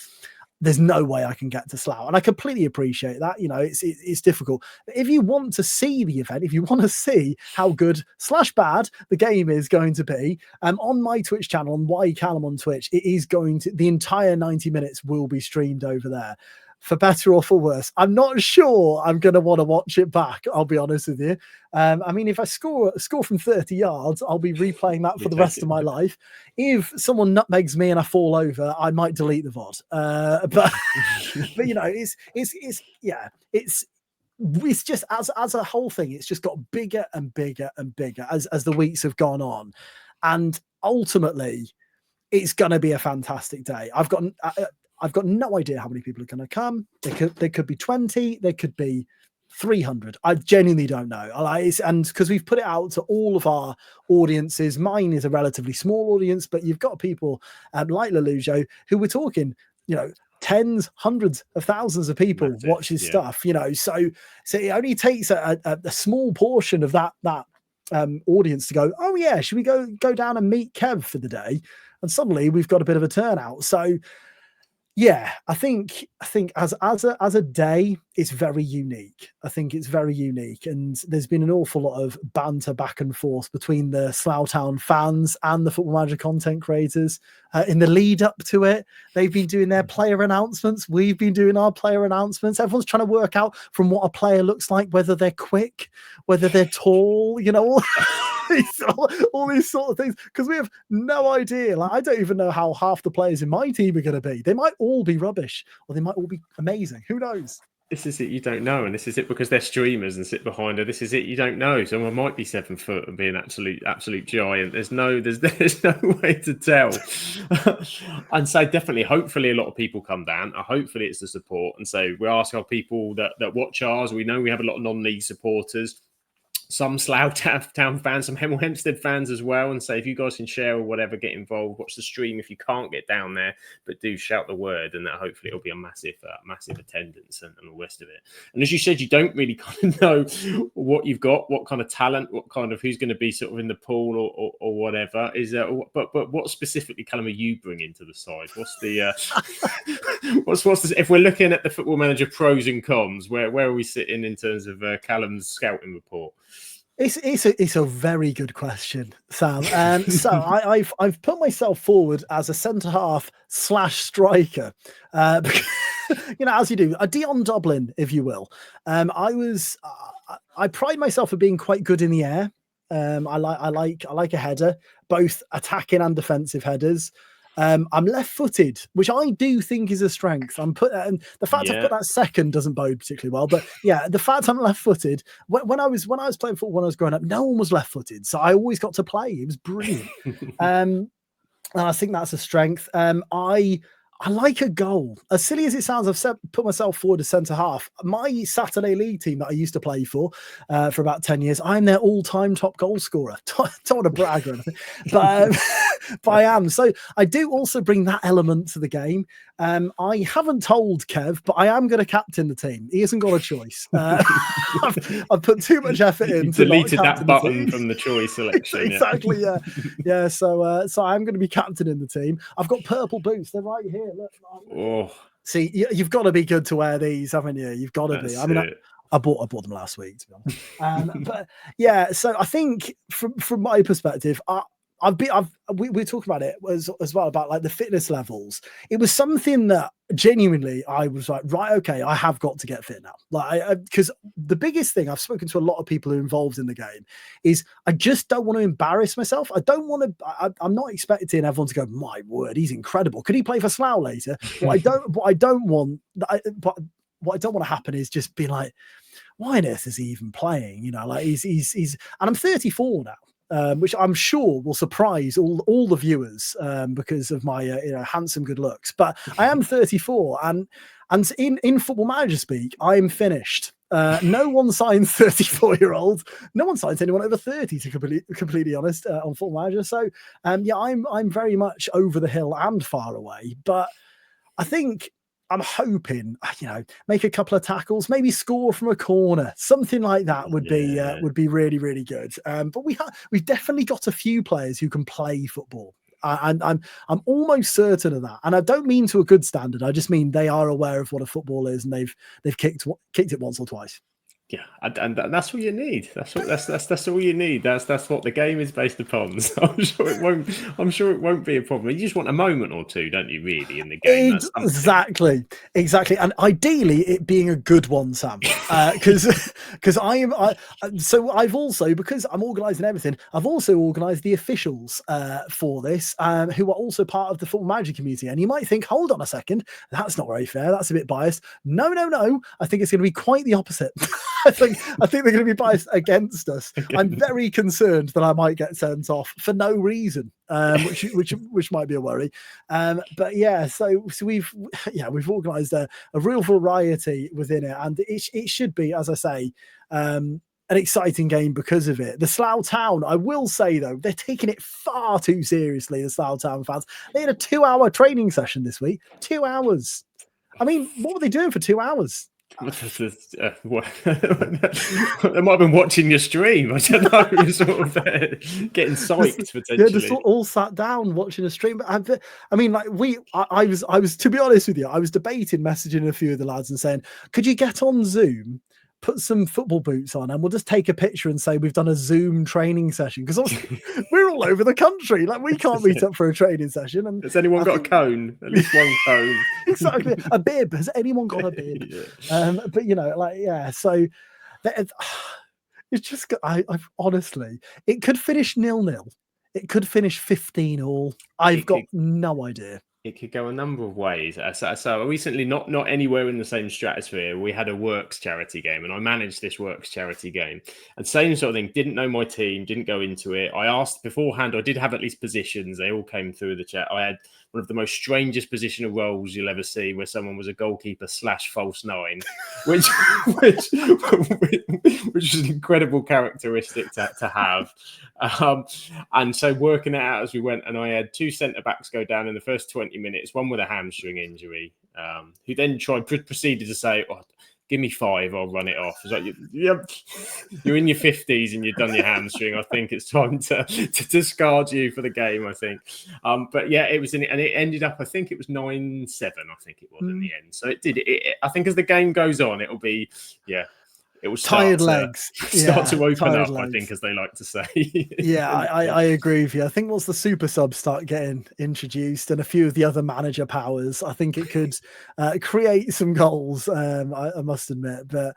there's no way I can get to Slough. And I completely appreciate that. You know, it's difficult. But if you want to see the event, if you want to see how good / bad the game is going to be, on my Twitch channel, on yCallum on Twitch, it is going to, the entire 90 minutes will be streamed over there. For better or for worse, I'm not sure I'm going to want to watch it back. I'll be honest with you. I mean, if I score from 30 yards, I'll be replaying that for the rest of my life. If someone nutmegs me and I fall over, I might delete the VOD. But you know, it's just as a whole thing, it's just got bigger and bigger and bigger as the weeks have gone on, and ultimately, it's going to be a fantastic day. I've got no idea how many people are going to come. There could be 20. There could be 300. I genuinely don't know. And because we've put it out to all of our audiences, mine is a relatively small audience, but you've got people like Lollujo who we're talking, you know, tens, hundreds of thousands of people watch his stuff. You know, so it only takes a small portion of that audience to go, oh yeah, should we go down and meet Kev for the day? And suddenly we've got a bit of a turnout. So. Yeah, I think as a day, it's very unique. I think it's very unique, and there's been an awful lot of banter back and forth between the Slough Town fans and the Football Manager content creators in the lead up to it. They've been doing their player announcements. We've been doing our player announcements. Everyone's trying to work out from what a player looks like, whether they're quick, whether they're tall, you know. All these sort of things, because we have no idea. Like, I don't even know how half the players in my team are going to be. They might all be rubbish, or they might all be amazing. Who knows? This is it. You don't know, and this is it because they're streamers and sit behind her. This is it. You don't know. Someone might be 7 foot and be an absolute giant. There's no way to tell. And so definitely, hopefully, a lot of people come down. Hopefully, it's the support. And so we ask our people that watch ours. We know we have a lot of non-league supporters. Some Slough Town fans, some Hemel Hempstead fans as well. And say, if you guys can share or whatever, get involved, watch the stream if you can't get down there, but do shout the word, and that hopefully it'll be a massive attendance and all the rest of it. And as you said, you don't really kind of know what you've got, what kind of talent, what kind of who's going to be sort of in the pool or whatever. But what specifically, Callum, are you bringing to the side? What's the if we're looking at the Football Manager pros and cons, where are we sitting in terms of Callum's scouting report? It's a very good question, Sam. So I've put myself forward as a centre half / striker, you know, as you do, a Dion Dublin, if you will. I pride myself for being quite good in the air. I like a header, both attacking and defensive headers. I'm left-footed, which I do think is a strength. The fact I put that second doesn't bode particularly well, but yeah, the fact I'm left-footed. When I was playing football when I was growing up, no one was left-footed, so I always got to play. It was brilliant, and I think that's a strength. I like a goal. As silly as it sounds, I've put myself forward as centre half. My Saturday League team that I used to play for about 10 years, I'm their all-time top goal scorer. Don't want to brag or anything, but I am. So I do also bring that element to the game. I haven't told Kev, but I am going to captain the team. He hasn't got a choice. I've put too much effort in. Deleted that button from the choice selection. Exactly. Yeah. So I'm going to be captaining the team. I've got purple boots. They're right here. Look. Oh. See, you've got to be good to wear these, haven't you? You've got to be. I mean, I bought them last week, to be honest. But yeah, so I think from my perspective, we're talking about it as well about like the fitness levels. It was something that genuinely I was like, right, okay, I have got to get fit now. Like, because the biggest thing, I've spoken to a lot of people who are involved in the game, is I just don't want to embarrass myself. I don't want to. I'm not expecting everyone to go, my word, he's incredible. Could he play for Slough later? What I don't want to happen is just be like, why on earth is he even playing? You know, like he's and I'm 34 now, which I'm sure will surprise all the viewers because of my handsome good looks. But I am 34, and in Football Manager speak, I am finished. No one signs 34-year-olds. No one signs anyone over 30, to completely honest, on Football Manager. So yeah, I'm very much over the hill and far away. But I think I'm hoping, make a couple of tackles, maybe score from a corner, something like that would be really, really good. But we've definitely got a few players who can play football. And I'm almost certain of that. And I don't mean to a good standard. I just mean they are aware of what a football is, and they've kicked it once or twice. Yeah, and that's what you need. That's all you need. That's what the game is based upon. So I'm sure it won't be a problem. You just want a moment or two, don't you? Really, in the game. Exactly. And ideally, it being a good one, Sam. Because I've also, because I'm organising everything, I've also organised the officials for this, who are also part of the Football Manager community. And you might think, hold on a second, that's not very fair. That's a bit biased. No. I think it's going to be quite the opposite. I think they're going to be biased against us. Okay. I'm very concerned that I might get sent off for no reason, which might be a worry. But yeah, so we've organised a real variety within it, and it should be, as I say, an exciting game because of it. The Slough Town, I will say though, they're taking it far too seriously. The Slough Town fans, they had a 2-hour training session this week. 2 hours. I mean, what were they doing for 2 hours? They might have been watching your stream. I don't know, sort of getting psyched potentially. Yeah, just all sat down watching a stream. But I mean, like I was to be honest with you, I was debating messaging a few of the lads and saying, could you get on Zoom, put some football boots on, and we'll just take a picture and say we've done a Zoom training session, because we're all over the country. Like, we can't meet up for a training session. And has anyone got a cone? At least one cone. Exactly, a bib. Has anyone got a bib? Yeah. But so it's just. I've honestly, it could finish 0-0. It could finish 15-all. I've got no idea. It could go a number of ways. So recently, not anywhere in the same stratosphere, we had a works charity game, and I managed this works charity game. And same sort of thing, didn't know my team, didn't go into it. I asked beforehand, I did have at least positions. They all came through the chat. I had one of the most strangest positional roles you'll ever see, where someone was a goalkeeper / false nine, which was an incredible characteristic to have. And so working it out as we went, and I had 2 centre-backs go down in the first 20 minutes, one with a hamstring injury, who then proceeded to say, give me 5, I'll run it off. It's like, you're in your 50s and you've done your hamstring. I think it's time to discard you for the game, I think. But yeah, it was, and it ended up, I think it was 9-7, I think it was in the end. So it did. I think as the game goes on, it'll be, it will start to open up, legs. I think, as they like to say. Yeah, I agree with you. I think once the super subs start getting introduced and a few of the other manager powers, I think it could create some goals, I must admit. But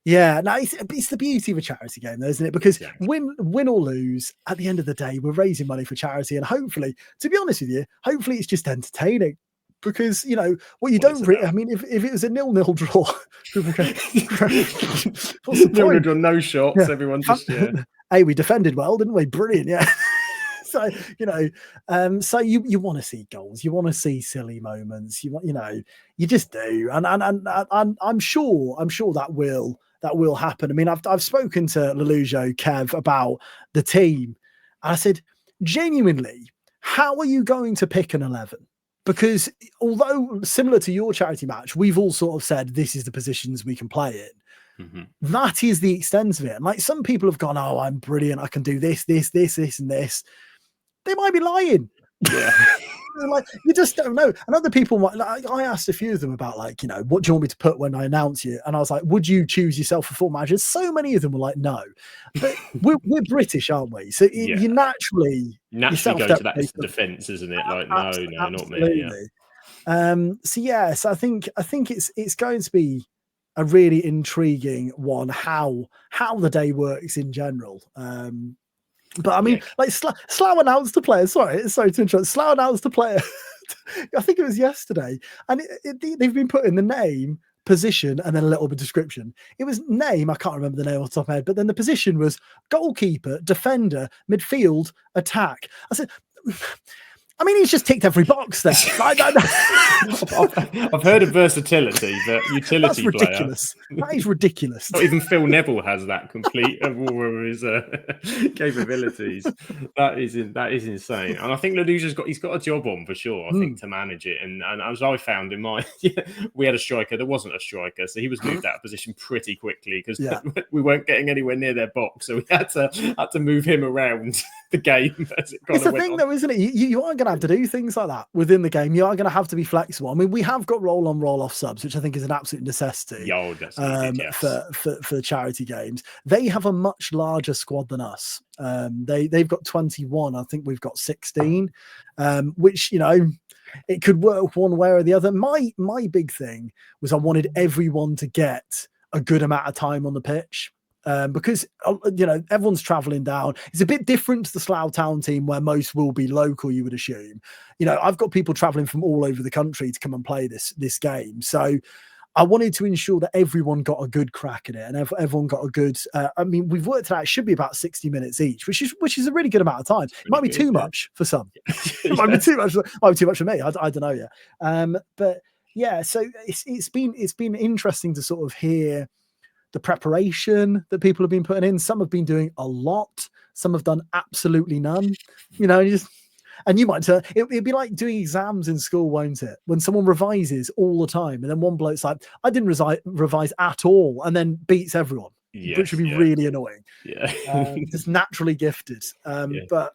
yeah, no, it's the beauty of a charity game, though, isn't it? Because win or lose, at the end of the day, we're raising money for charity. And hopefully, to be honest with you, hopefully it's just entertaining. Because, what you don't really, I mean, if it was a 0-0 draw, what's the point? Draw, no shots, everyone just, Hey, we defended well, didn't we? Brilliant, yeah. So, so you want to see goals, you want to see silly moments, you just do. And I'm sure that will happen. I mean, I've spoken to Lollujo, Kev, about the team. And I said, genuinely, how are you going to pick an 11? Because although similar to your charity match, we've all sort of said this is the positions we can play in. Mm-hmm. That is the extent of it. And like, some people have gone, oh, I'm brilliant, I can do this, and this. They might be lying. Yeah. Like, you just don't know. And other people might, I asked a few of them about, like, what do you want me to put when I announce you? And I was like, would you choose yourself for Football Manager? So many of them were like, no. But we're British, aren't we? So you naturally go to that defence, isn't it? Like, no, not me. Yeah. So I think it's going to be a really intriguing one, how the day works in general. But I mean, like, Slough announced a player. Sorry to interrupt. Slough announced a player. I think it was yesterday, and they've been putting the name position, and then a little bit of description. It was name, I can't remember the name off the top of my head, but then the position was goalkeeper, defender, midfield, attack. I said, I mean, he's just ticked every box there. I've heard of versatility, but utility That's ridiculous. player. That is ridiculous. Not even Phil Neville has that complete of all of his capabilities. That is insane. And I think Lollujo's got a job on for sure. I think to manage it. And as I found in my, we had a striker. There wasn't a striker, so he was moved out of position pretty quickly because we weren't getting anywhere near their box. So we had to move him around the game as it kind of went on. Though, isn't it? You are going to have to do things like that within the game. You are going to have to be flexible. I mean, we have got roll-on, roll-off subs, which I think is an absolute necessity for the charity games. They have a much larger squad than us. They've got 21. I think we've got 16, which, you know, it could work one way or the other. My big thing was I wanted everyone to get a good amount of time on the pitch. Because, you know, everyone's traveling down. It's a bit different to the Slough Town team where most will be local, you would assume. You know, I've got people traveling from all over the country to come and play this game. So I wanted to ensure that everyone got a good crack at it and everyone got a good, I mean, we've worked it out. It should be about 60 minutes each, which is a really good amount of time. It might be too much for some. It might be too much. Might be too much for me. I don't know yet. But yeah, so it's been interesting to sort of hear the preparation that people have been putting in. Some have been doing a lot. Some have done absolutely none. You know, and you might turn. It'd be like doing exams in school, won't it? When someone revises all the time, and then one bloke's like, "I didn't revise at all," and then beats everyone, which would be really annoying. Yeah, just naturally gifted. But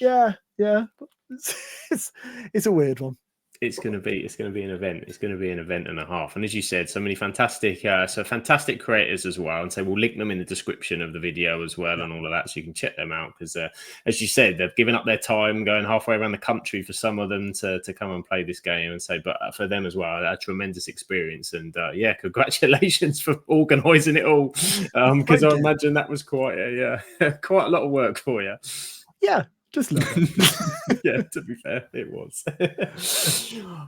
yeah, it's a weird one. It's going to be an event. It's going to be an event and a half. And as you said, so many fantastic creators as well. And so we'll link them in the description of the video as well and all of that, so you can check them out. Because as you said, they've given up their time going halfway around the country for some of them to come and play this game. And so, but for them as well, a tremendous experience. And congratulations for organising it all. Because I imagine that was quite a lot of work for you. Yeah. Just a little bit. Yeah, to be fair, it was.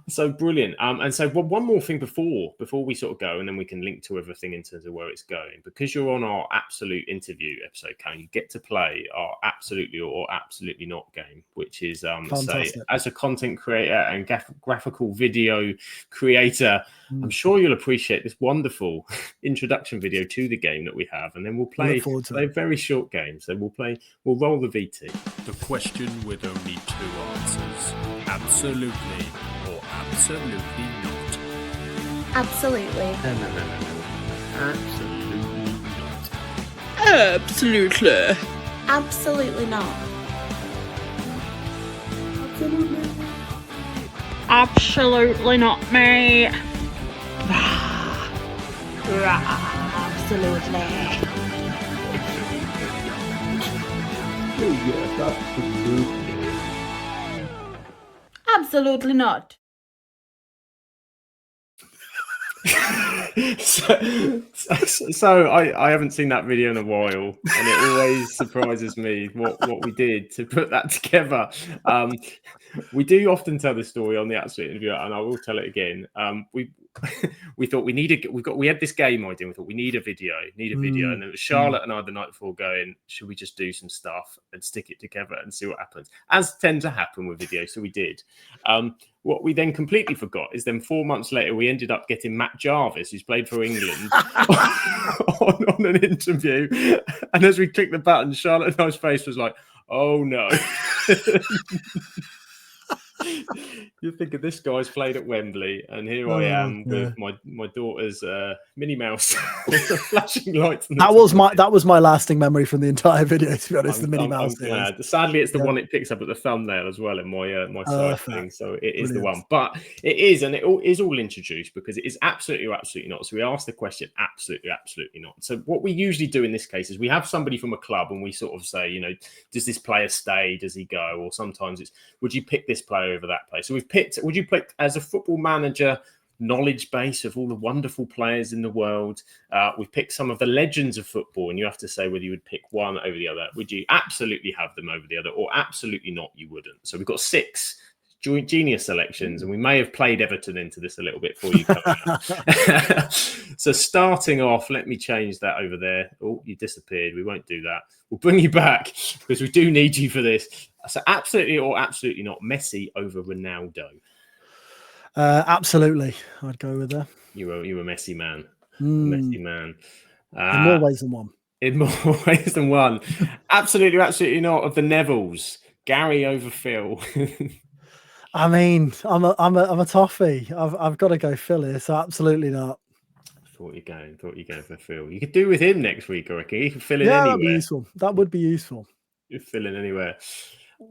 So brilliant. And so one more thing before we sort of go, and then we can link to everything in terms of where it's going. Because you're on our absolute interview episode, Kane, you get to play our absolutely or absolutely not game, which is say, as a content creator and graphical video creator, I'm sure you'll appreciate this wonderful introduction video to the game that we have, and then we'll play a very short game. So we'll roll the VT. The question with only two answers: absolutely or absolutely not. Absolutely. No. Absolutely not. Absolutely. Absolutely not. Absolutely not, me. Absolutely. Absolutely not. So I haven't seen that video in a while, and it always surprises me what we did to put that together. We do often tell this story on the Absolute Interview, and I will tell it again. We thought we had this game idea. We thought we need a video, and it was Charlotte and I the night before going, should we just do some stuff and stick it together and see what happens? As tends to happen with videos, so we did. What we then completely forgot is then 4 months later, we ended up getting Matt Jarvis, who's played for England, on an interview. And as we clicked the button, Charlotte and I's face was like, oh no. You think of this guy's played at Wembley, and here I am with my daughter's Minnie Mouse flashing lights. That was my lasting memory from the entire video. To be honest, the Minnie Mouse. I'm glad. Sadly, it's the one it picks up at the thumbnail as well in my side thing. So it is the one, but it is, and it is all introduced because it is absolutely not. So we asked the question, absolutely not. So what we usually do in this case is we have somebody from a club, and we sort of say, you know, does this player stay? Does he go? Or sometimes it's, would you pick this player over that player? So we've picked, would you pick as a football manager knowledge base of all the wonderful players in the world? We've picked some of the legends of football, and you have to say whether you would pick one over the other. Would you absolutely have them over the other, or absolutely not, you wouldn't? So we've got 6 genius selections, and we may have played Everton into this a little bit for you coming up. So starting off, let me change that over there. Oh, you disappeared. We won't do that. We'll bring you back because we do need you for this. So absolutely or absolutely not, Messi over Ronaldo. Absolutely, I'd go with that. You were Messi man. Messi man. In more ways than one. In more ways than one. Absolutely, absolutely not. Of the Nevilles, Gary over Phil. I mean, I'm a toffee. I've got to go Phil here, so absolutely not. Thought you're going for Phil. You could do with him next week, I reckon. He can fill in anywhere. That'd be useful. That would be useful. You fill in anywhere.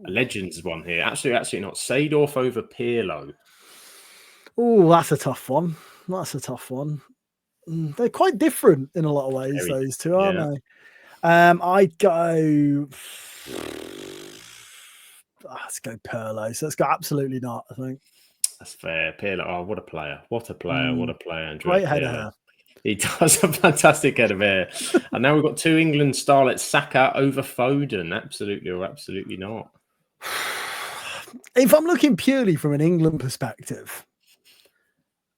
A Legends one here. Absolutely not. Seedorf over Pirlo. Oh, that's a tough one. They're quite different in a lot of ways, those two, aren't they? I'd go. Let's go Pirlo. So let's go absolutely not, I think. That's fair. Pirlo. Oh, what a player. What a player. Andrea Great head of hair. He does a fantastic head of hair. And now we've got two England starlets, Saka over Foden. Absolutely or absolutely not. If I'm looking purely from an England perspective,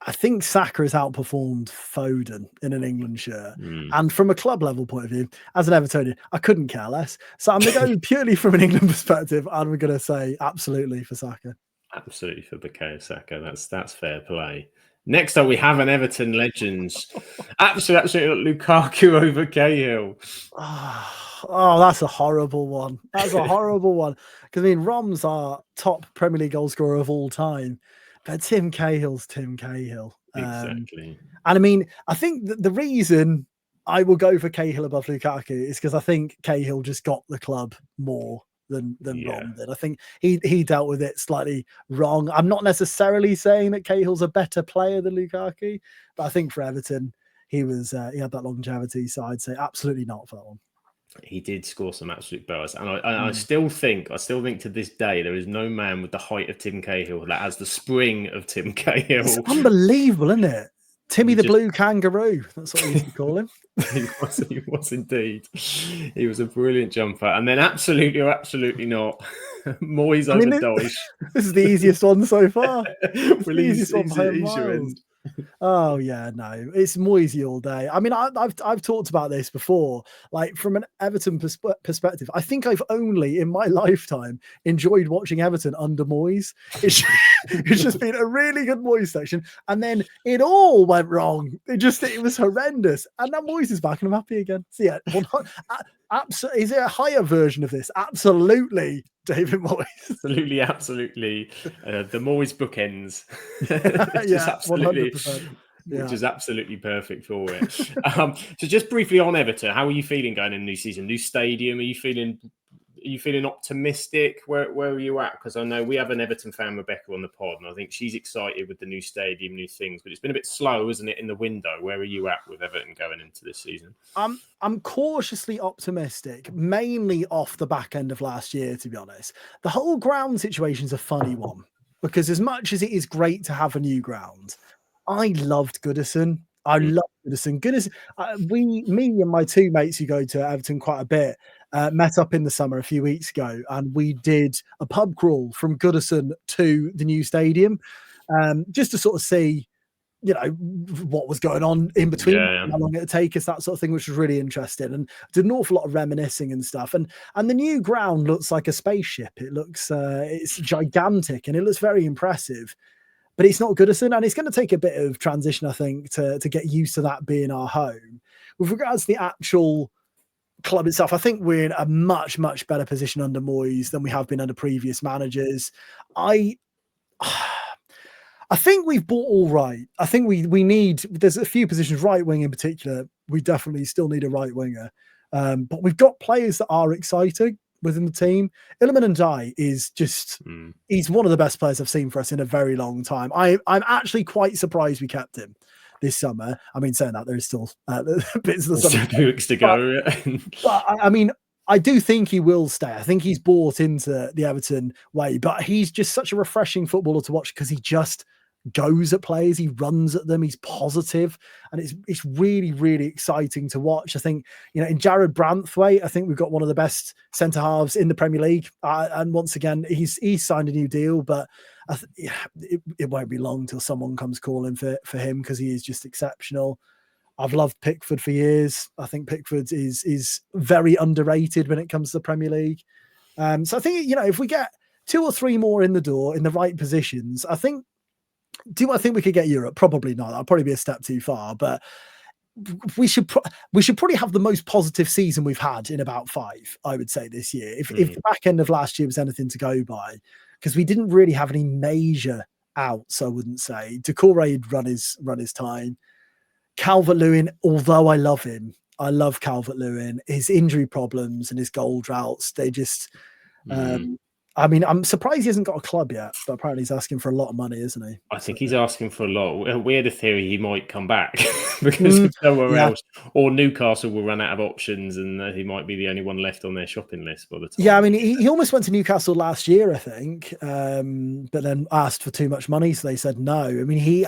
I think Saka has outperformed Foden in an England shirt. And from a club level point of view, as an Evertonian, I couldn't care less. So I'm going to go purely from an England perspective, and we're going to say absolutely for Saka. Absolutely for Bukayo Saka. That's fair play. Next up, we have an Everton Legends. Absolutely Lukaku over Cahill. Oh, that's a horrible one. That's a horrible one. Because, I mean, Rom's our top Premier League goal scorer of all time. But Tim Cahill's Tim Cahill. Exactly. And I mean, I think that the reason I will go for Cahill above Lukaku is because I think Cahill just got the club more than Rom did. I think he dealt with it slightly wrong. I'm not necessarily saying that Cahill's a better player than Lukaku, but I think for Everton, he had that longevity. So I'd say absolutely not for that one. He did score some absolute belters, and I still think to this day there is no man with the height of Tim Cahill that has the spring of Tim Cahill. It's unbelievable, isn't it? Timmy the Blue Kangaroo. That's what we used to call him. He was indeed. He was a brilliant jumper. And then absolutely or absolutely not, Moyes over Dyche. This is the easiest one so far. Well, easier end. Oh yeah, no, it's Moisey all day. I mean, I've talked about this before. Like from an Everton perspective, I think I've only in my lifetime enjoyed watching Everton under Moyes. It's just been a really good Moyes section, and then it all went wrong. It was horrendous, and now Moyes is back, and I'm happy again. So yeah, is there a higher version of this? Absolutely. David Moyes. Absolutely. The Moyes bookends. Which is absolutely perfect for it. So just briefly on Everton, how are you feeling going in the new season? New stadium? Are you feeling optimistic? Where are you at? Because I know we have an Everton fan, Rebecca, on the pod, and I think she's excited with the new stadium, new things, but it's been a bit slow, isn't it, in the window? Where are you at with Everton going into this season? I'm cautiously optimistic, mainly off the back end of last year, to be honest. The whole ground situation is a funny one, because as much as it is great to have a new ground, I loved Goodison. I love Goodison. Me and my two mates who go to Everton quite a bit met up in the summer a few weeks ago, and we did a pub crawl from Goodison to the new stadium, just to sort of see, what was going on in between, how long it would take us, that sort of thing, which was really interesting, and did an awful lot of reminiscing and stuff. And the new ground looks like a spaceship. It looks it's gigantic, and it looks very impressive. But it's not Goodison, and it's going to take a bit of transition, I think, to get used to that being our home. With regards to the actual club itself, I think we're in a much, much better position under Moyes than we have been under previous managers. I think we've bought all right. I think we need, there's a few positions, right wing in particular, we definitely still need a right winger. But we've got players that are exciting within the team. Iliman Ndiaye is just, he's one of the best players I've seen for us in a very long time. I'm actually quite surprised we kept him this summer. I mean, saying that, there's still bits of the summer. 2 weeks to go. But I mean, I do think he will stay. I think he's bought into the Everton way, but he's just such a refreshing footballer to watch because he just goes at players, he runs at them, he's positive, and it's really, really exciting to watch. I think, in Jared Branthwaite, I think we've got one of the best centre halves in the Premier League, and once again, he's signed a new deal, but it won't be long till someone comes calling for him, because he is just exceptional. I've loved Pickford for years. I think Pickford is very underrated when it comes to the Premier League. So I think, if we get 2 or 3 more in the door in the right positions, do I think we could get Europe? Probably not. That'll probably be a step too far, but we should probably have the most positive season we've had in about 5, I would say, this year. If the back end of last year was anything to go by, because we didn't really have any major outs, I wouldn't say. Doucouré had run his time. Calvert-Lewin, although I love Calvert-Lewin, his injury problems and his goal droughts, they just I'm surprised he hasn't got a club yet, but apparently he's asking for a lot of money, isn't he? I think he's asking for a lot. We had a theory he might come back because of somewhere else, or Newcastle will run out of options, and he might be the only one left on their shopping list by the time. Yeah, I mean, he almost went to Newcastle last year, I think, but then asked for too much money, so they said no. I mean, he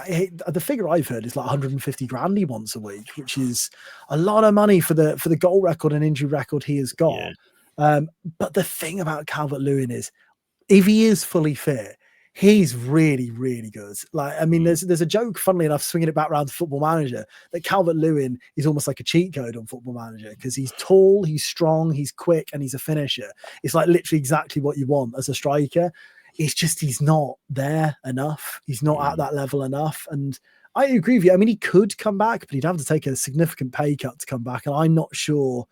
the figure I've heard is like 150 grand he wants a week, which is a lot of money for the goal record and injury record he has got. Yeah. But the thing about Calvert-Lewin is, if he is fully fit, he's really, really good. Like, I mean, there's a joke, funnily enough, swinging it back around to Football Manager, that Calvert-Lewin is almost like a cheat code on Football Manager, because he's tall, he's strong, he's quick, and he's a finisher. It's like literally exactly what you want as a striker. It's just he's not there enough. He's not at that level enough. And I agree with you. I mean, he could come back, but he'd have to take a significant pay cut to come back. And I'm not sure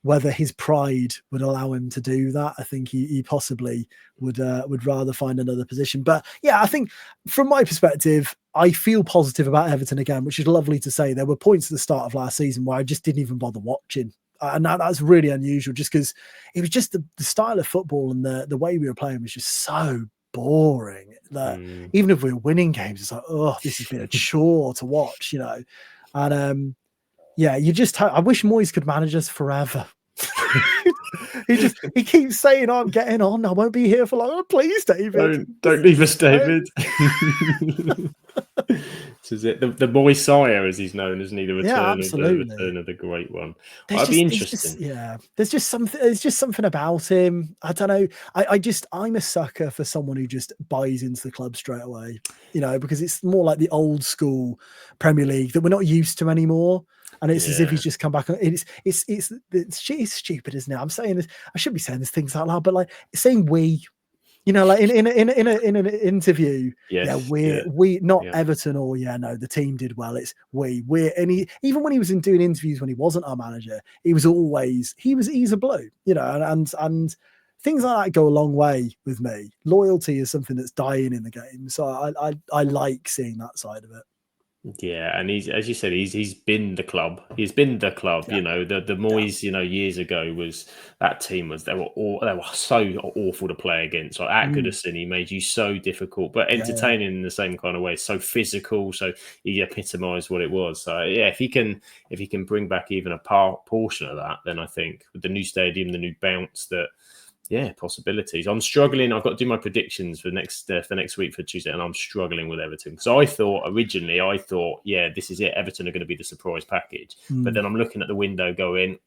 whether his pride would allow him to do that. I think he possibly would rather find another position. But yeah, I think from my perspective, I feel positive about Everton again, which is lovely to say. There were points at the start of last season where I just didn't even bother watching. And that's really unusual, just because it was just the style of football and the way we were playing was just so boring that even if we were winning games, it's like, oh, this has been a chore to watch, And yeah, I wish Moyes could manage us forever. he keeps saying, I'm getting on, I won't be here for long. Oh, please, David. Don't leave us, David. This is it. The boy sire, as he's known, isn't he? The return of the great one. That'd be interesting. There's just something about him. I don't know. I'm a sucker for someone who just buys into the club straight away, because it's more like the old school Premier League that we're not used to anymore. And it's as if he's just come back. It's stupid, isn't it? I'm saying this. I should be saying these things out loud, but like saying we, like in an interview. Yes, we not Everton or the team did well. It's we're and even when he was doing interviews when he wasn't our manager, he was always he's a blue, and things like that go a long way with me. Loyalty is something that's dying in the game, so I like seeing that side of it. Yeah, and he's, as you said, he's been the club. He's been the club. Yeah. The Moyes, years ago was that team they were so awful to play against. Like at Goodison, he made you so difficult, but entertaining in the same kind of way. So physical. So he epitomised what it was. So yeah, if he can bring back even a portion of that, then I think with the new stadium, the new bounce, possibilities. I'm struggling. I've got to do my predictions for next week for Tuesday, and I'm struggling with Everton because I thought, this is it. Everton are going to be the surprise package. But then I'm looking at the window, going,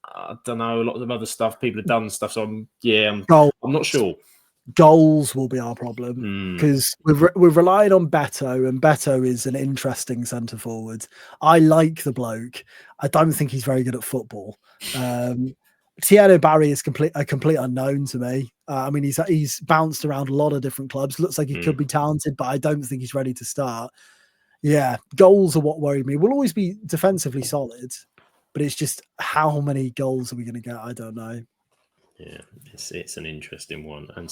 I don't know. A lot of other stuff. People have done stuff, so I'm not sure. Goals will be our problem because we've relied on Beto, and Beto is an interesting centre forward. I like the bloke. I don't think he's very good at football. Thierry Barry is a complete unknown to me. I mean, he's bounced around a lot of different clubs. Looks like he could be talented, but I don't think he's ready to start. Yeah, goals are what worry me. We'll always be defensively solid, but it's just how many goals are we going to get? I don't know. Yeah, it's an interesting one, and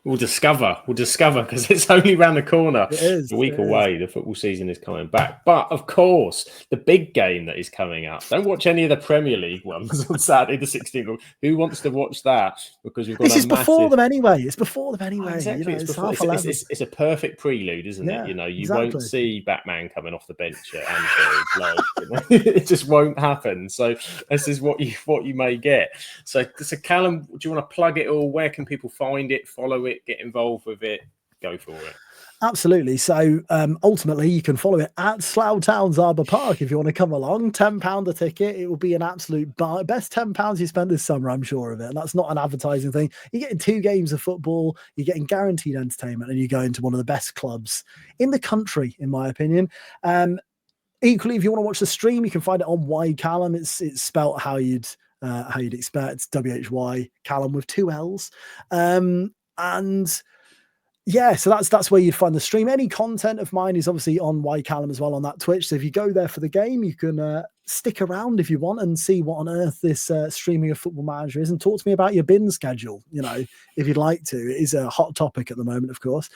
we'll discover because it's only around the corner. It is a week away. The football season is coming back, but of course, the big game that is coming up. Don't watch any of the Premier League ones on Saturday the 16th. Who wants to watch that? Because we've got this is before them anyway. It's before them anyway. Exactly. It's a perfect prelude, isn't it? You won't see Batman coming off the bench at Anfield. It just won't happen. So this is what you may get. So Callum, do you want to plug it all? Where can people find it? Follow it? Get involved with it, go for it. Absolutely. So ultimately, you can follow it at Slough Town's Arbour Park if you want to come along. £10 a ticket. It will be an absolute best £10 you spent this summer, I'm sure of it. And that's not an advertising thing. You're getting 2 games of football, you're getting guaranteed entertainment, and you're going to one of the best clubs in the country, in my opinion. Equally, if you want to watch the stream, you can find it on Y Callum. It's spelt how you'd expect. It's WHY Callum with 2 L's. And yeah, so that's where you'd find the stream. Any content of mine is obviously on Y Callum as well on that Twitch. So if you go there for the game, you can stick around if you want and see what on earth this streaming of Football Manager is, and talk to me about your bin schedule. You know, if you'd like to. It is a hot topic at the moment, of course.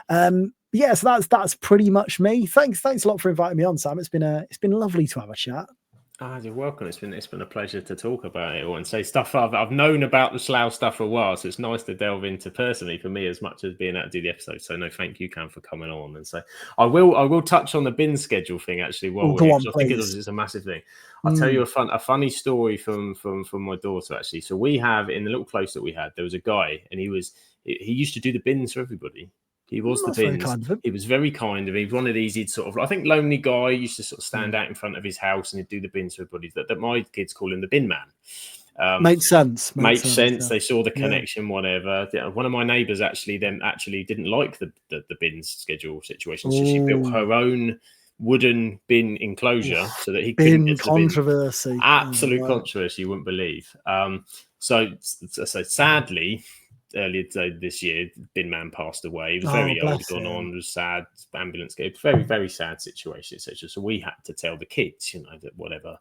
Yeah, so that's pretty much me. Thanks a lot for inviting me on, Sam. It's been lovely to have a chat. You're welcome. It's been a pleasure to talk about it all and say stuff I've known about the Slough stuff for a while, so it's nice to delve into personally for me as much as being able to do the episode. So no, thank you, Cam, for coming on. And so I will touch on the bin schedule thing actually. I think it's a massive thing. I'll tell you a funny story from my daughter actually. So we have in the little close that we had, there was a guy, and he used to do the bins for everybody. He was the bins. He was very kind of. He was one of these. He'd sort of, I think, lonely guy. He used to sort of stand out in front of his house and he'd do the bins for everybody. That my kids call him the bin man. Makes sense. Makes sense. Yeah. They saw the connection, whatever. One of my neighbours actually didn't like the bins schedule situation, so she built her own wooden bin enclosure so that he couldn't get controversy. Bin. Absolute controversy, you wouldn't believe. So sadly, earlier this year, bin man passed away. He was very old, gone on. It was sad. Ambulance gave very, very sad situation, etc. So we had to tell the kids, that whatever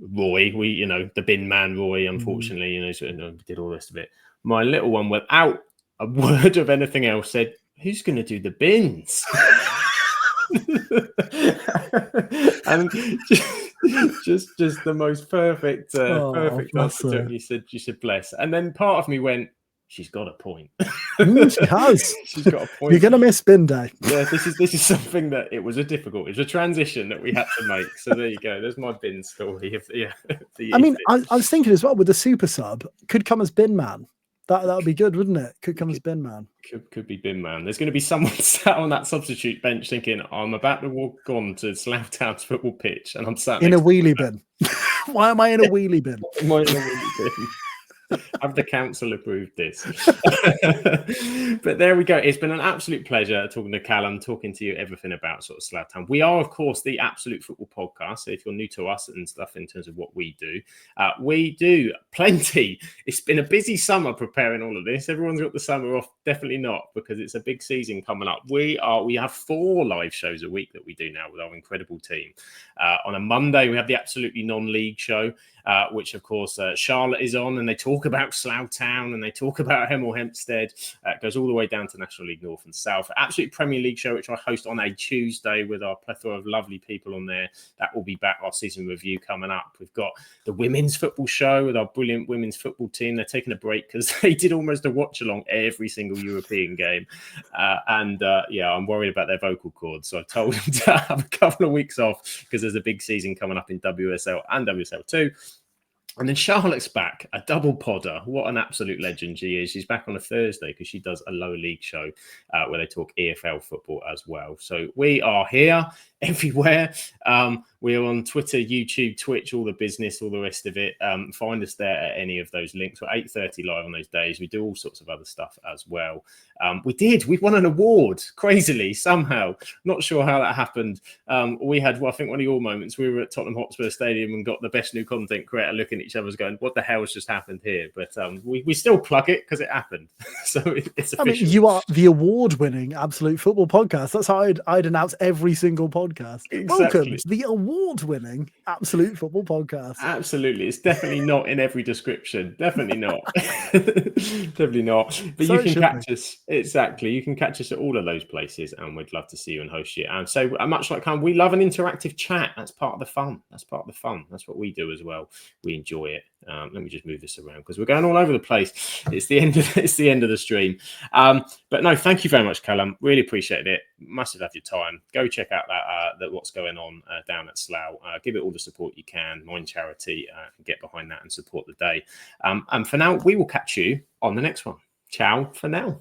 Roy, the bin man Roy, unfortunately, did all the rest of it. My little one, without a word of anything else, said, "Who's going to do the bins?" And just the most perfect answer. You said bless. And then part of me went, she's got a point. She has. She's got a point. You're going to miss bin day. Yeah, this is something that it was a transition that we had to make. So there you go. There's my bin story. I was thinking as well with the super sub could come as bin man. That would be good, wouldn't it? Could come as bin man. Could be bin man. There's going to be someone sat on that substitute bench thinking, I'm about to walk on to Slough Town's football pitch, and I'm sat in a wheelie bin. Why am I in a wheelie bin? Am I in a wheelie bin? Have the council approved this? But there we go. It's been an absolute pleasure talking to Callum, talking to you everything about sort of Slough Town. We are, of course, the Absolute Football Podcast. So if you're new to us and stuff in terms of what we do plenty. It's been a busy summer preparing all of this. Everyone's got the summer off. Definitely not, because it's a big season coming up. We have 4 live shows a week that we do now with our incredible team. On a Monday, we have the Absolutely Non-League show, which, of course, Charlotte is on, and they talk about Slough Town and they talk about Hemel Hempstead. It goes all the way down to National League North and South. Absolute Premier League show, which I host on a Tuesday with our plethora of lovely people on there. That will be back, our season review coming up. We've got the women's football show with our brilliant women's football team. They're taking a break because they did almost a watch-along every single European game. I'm worried about their vocal cords. So I've told them to have a couple of weeks off because there's a big season coming up in WSL and WSL2. And then Charlotte's back, a double podder. What an absolute legend she is. She's back on a Thursday because she does a lower league show where they talk EFL football as well. So we are here everywhere. We're on Twitter, YouTube, Twitch, all the business, all the rest of it. Find us there at any of those links. We're 8:30 live on those days. We do all sorts of other stuff as well. We won an award, crazily, somehow. Not sure how that happened. We had, I think one of your moments, we were at Tottenham Hotspur Stadium and got the best new content creator looking at each other going, what the hell has just happened here? But we still plug it because it happened. So it's official. I mean, you are the award-winning Absolute Football Podcast. That's how I'd announce every single podcast. Exactly. Welcome to the award-winning Absolute Football Podcast. Absolutely. It's definitely not in every description. Definitely not. Definitely not. But so you can catch us. Exactly. You can catch us at all of those places, and we'd love to see you and host you. And so much like we love an interactive chat. That's part of the fun. That's what we do as well. We enjoy it. Let me just move this around because we're going all over the place. It's the end of the stream. But no, thank you very much, Callum. Really appreciate it. Massive have your time. Go check out that what's going on down at Slough. Give it all the support you can. Mind charity. Get behind that and support the day. And for now, we will catch you on the next one. Ciao for now.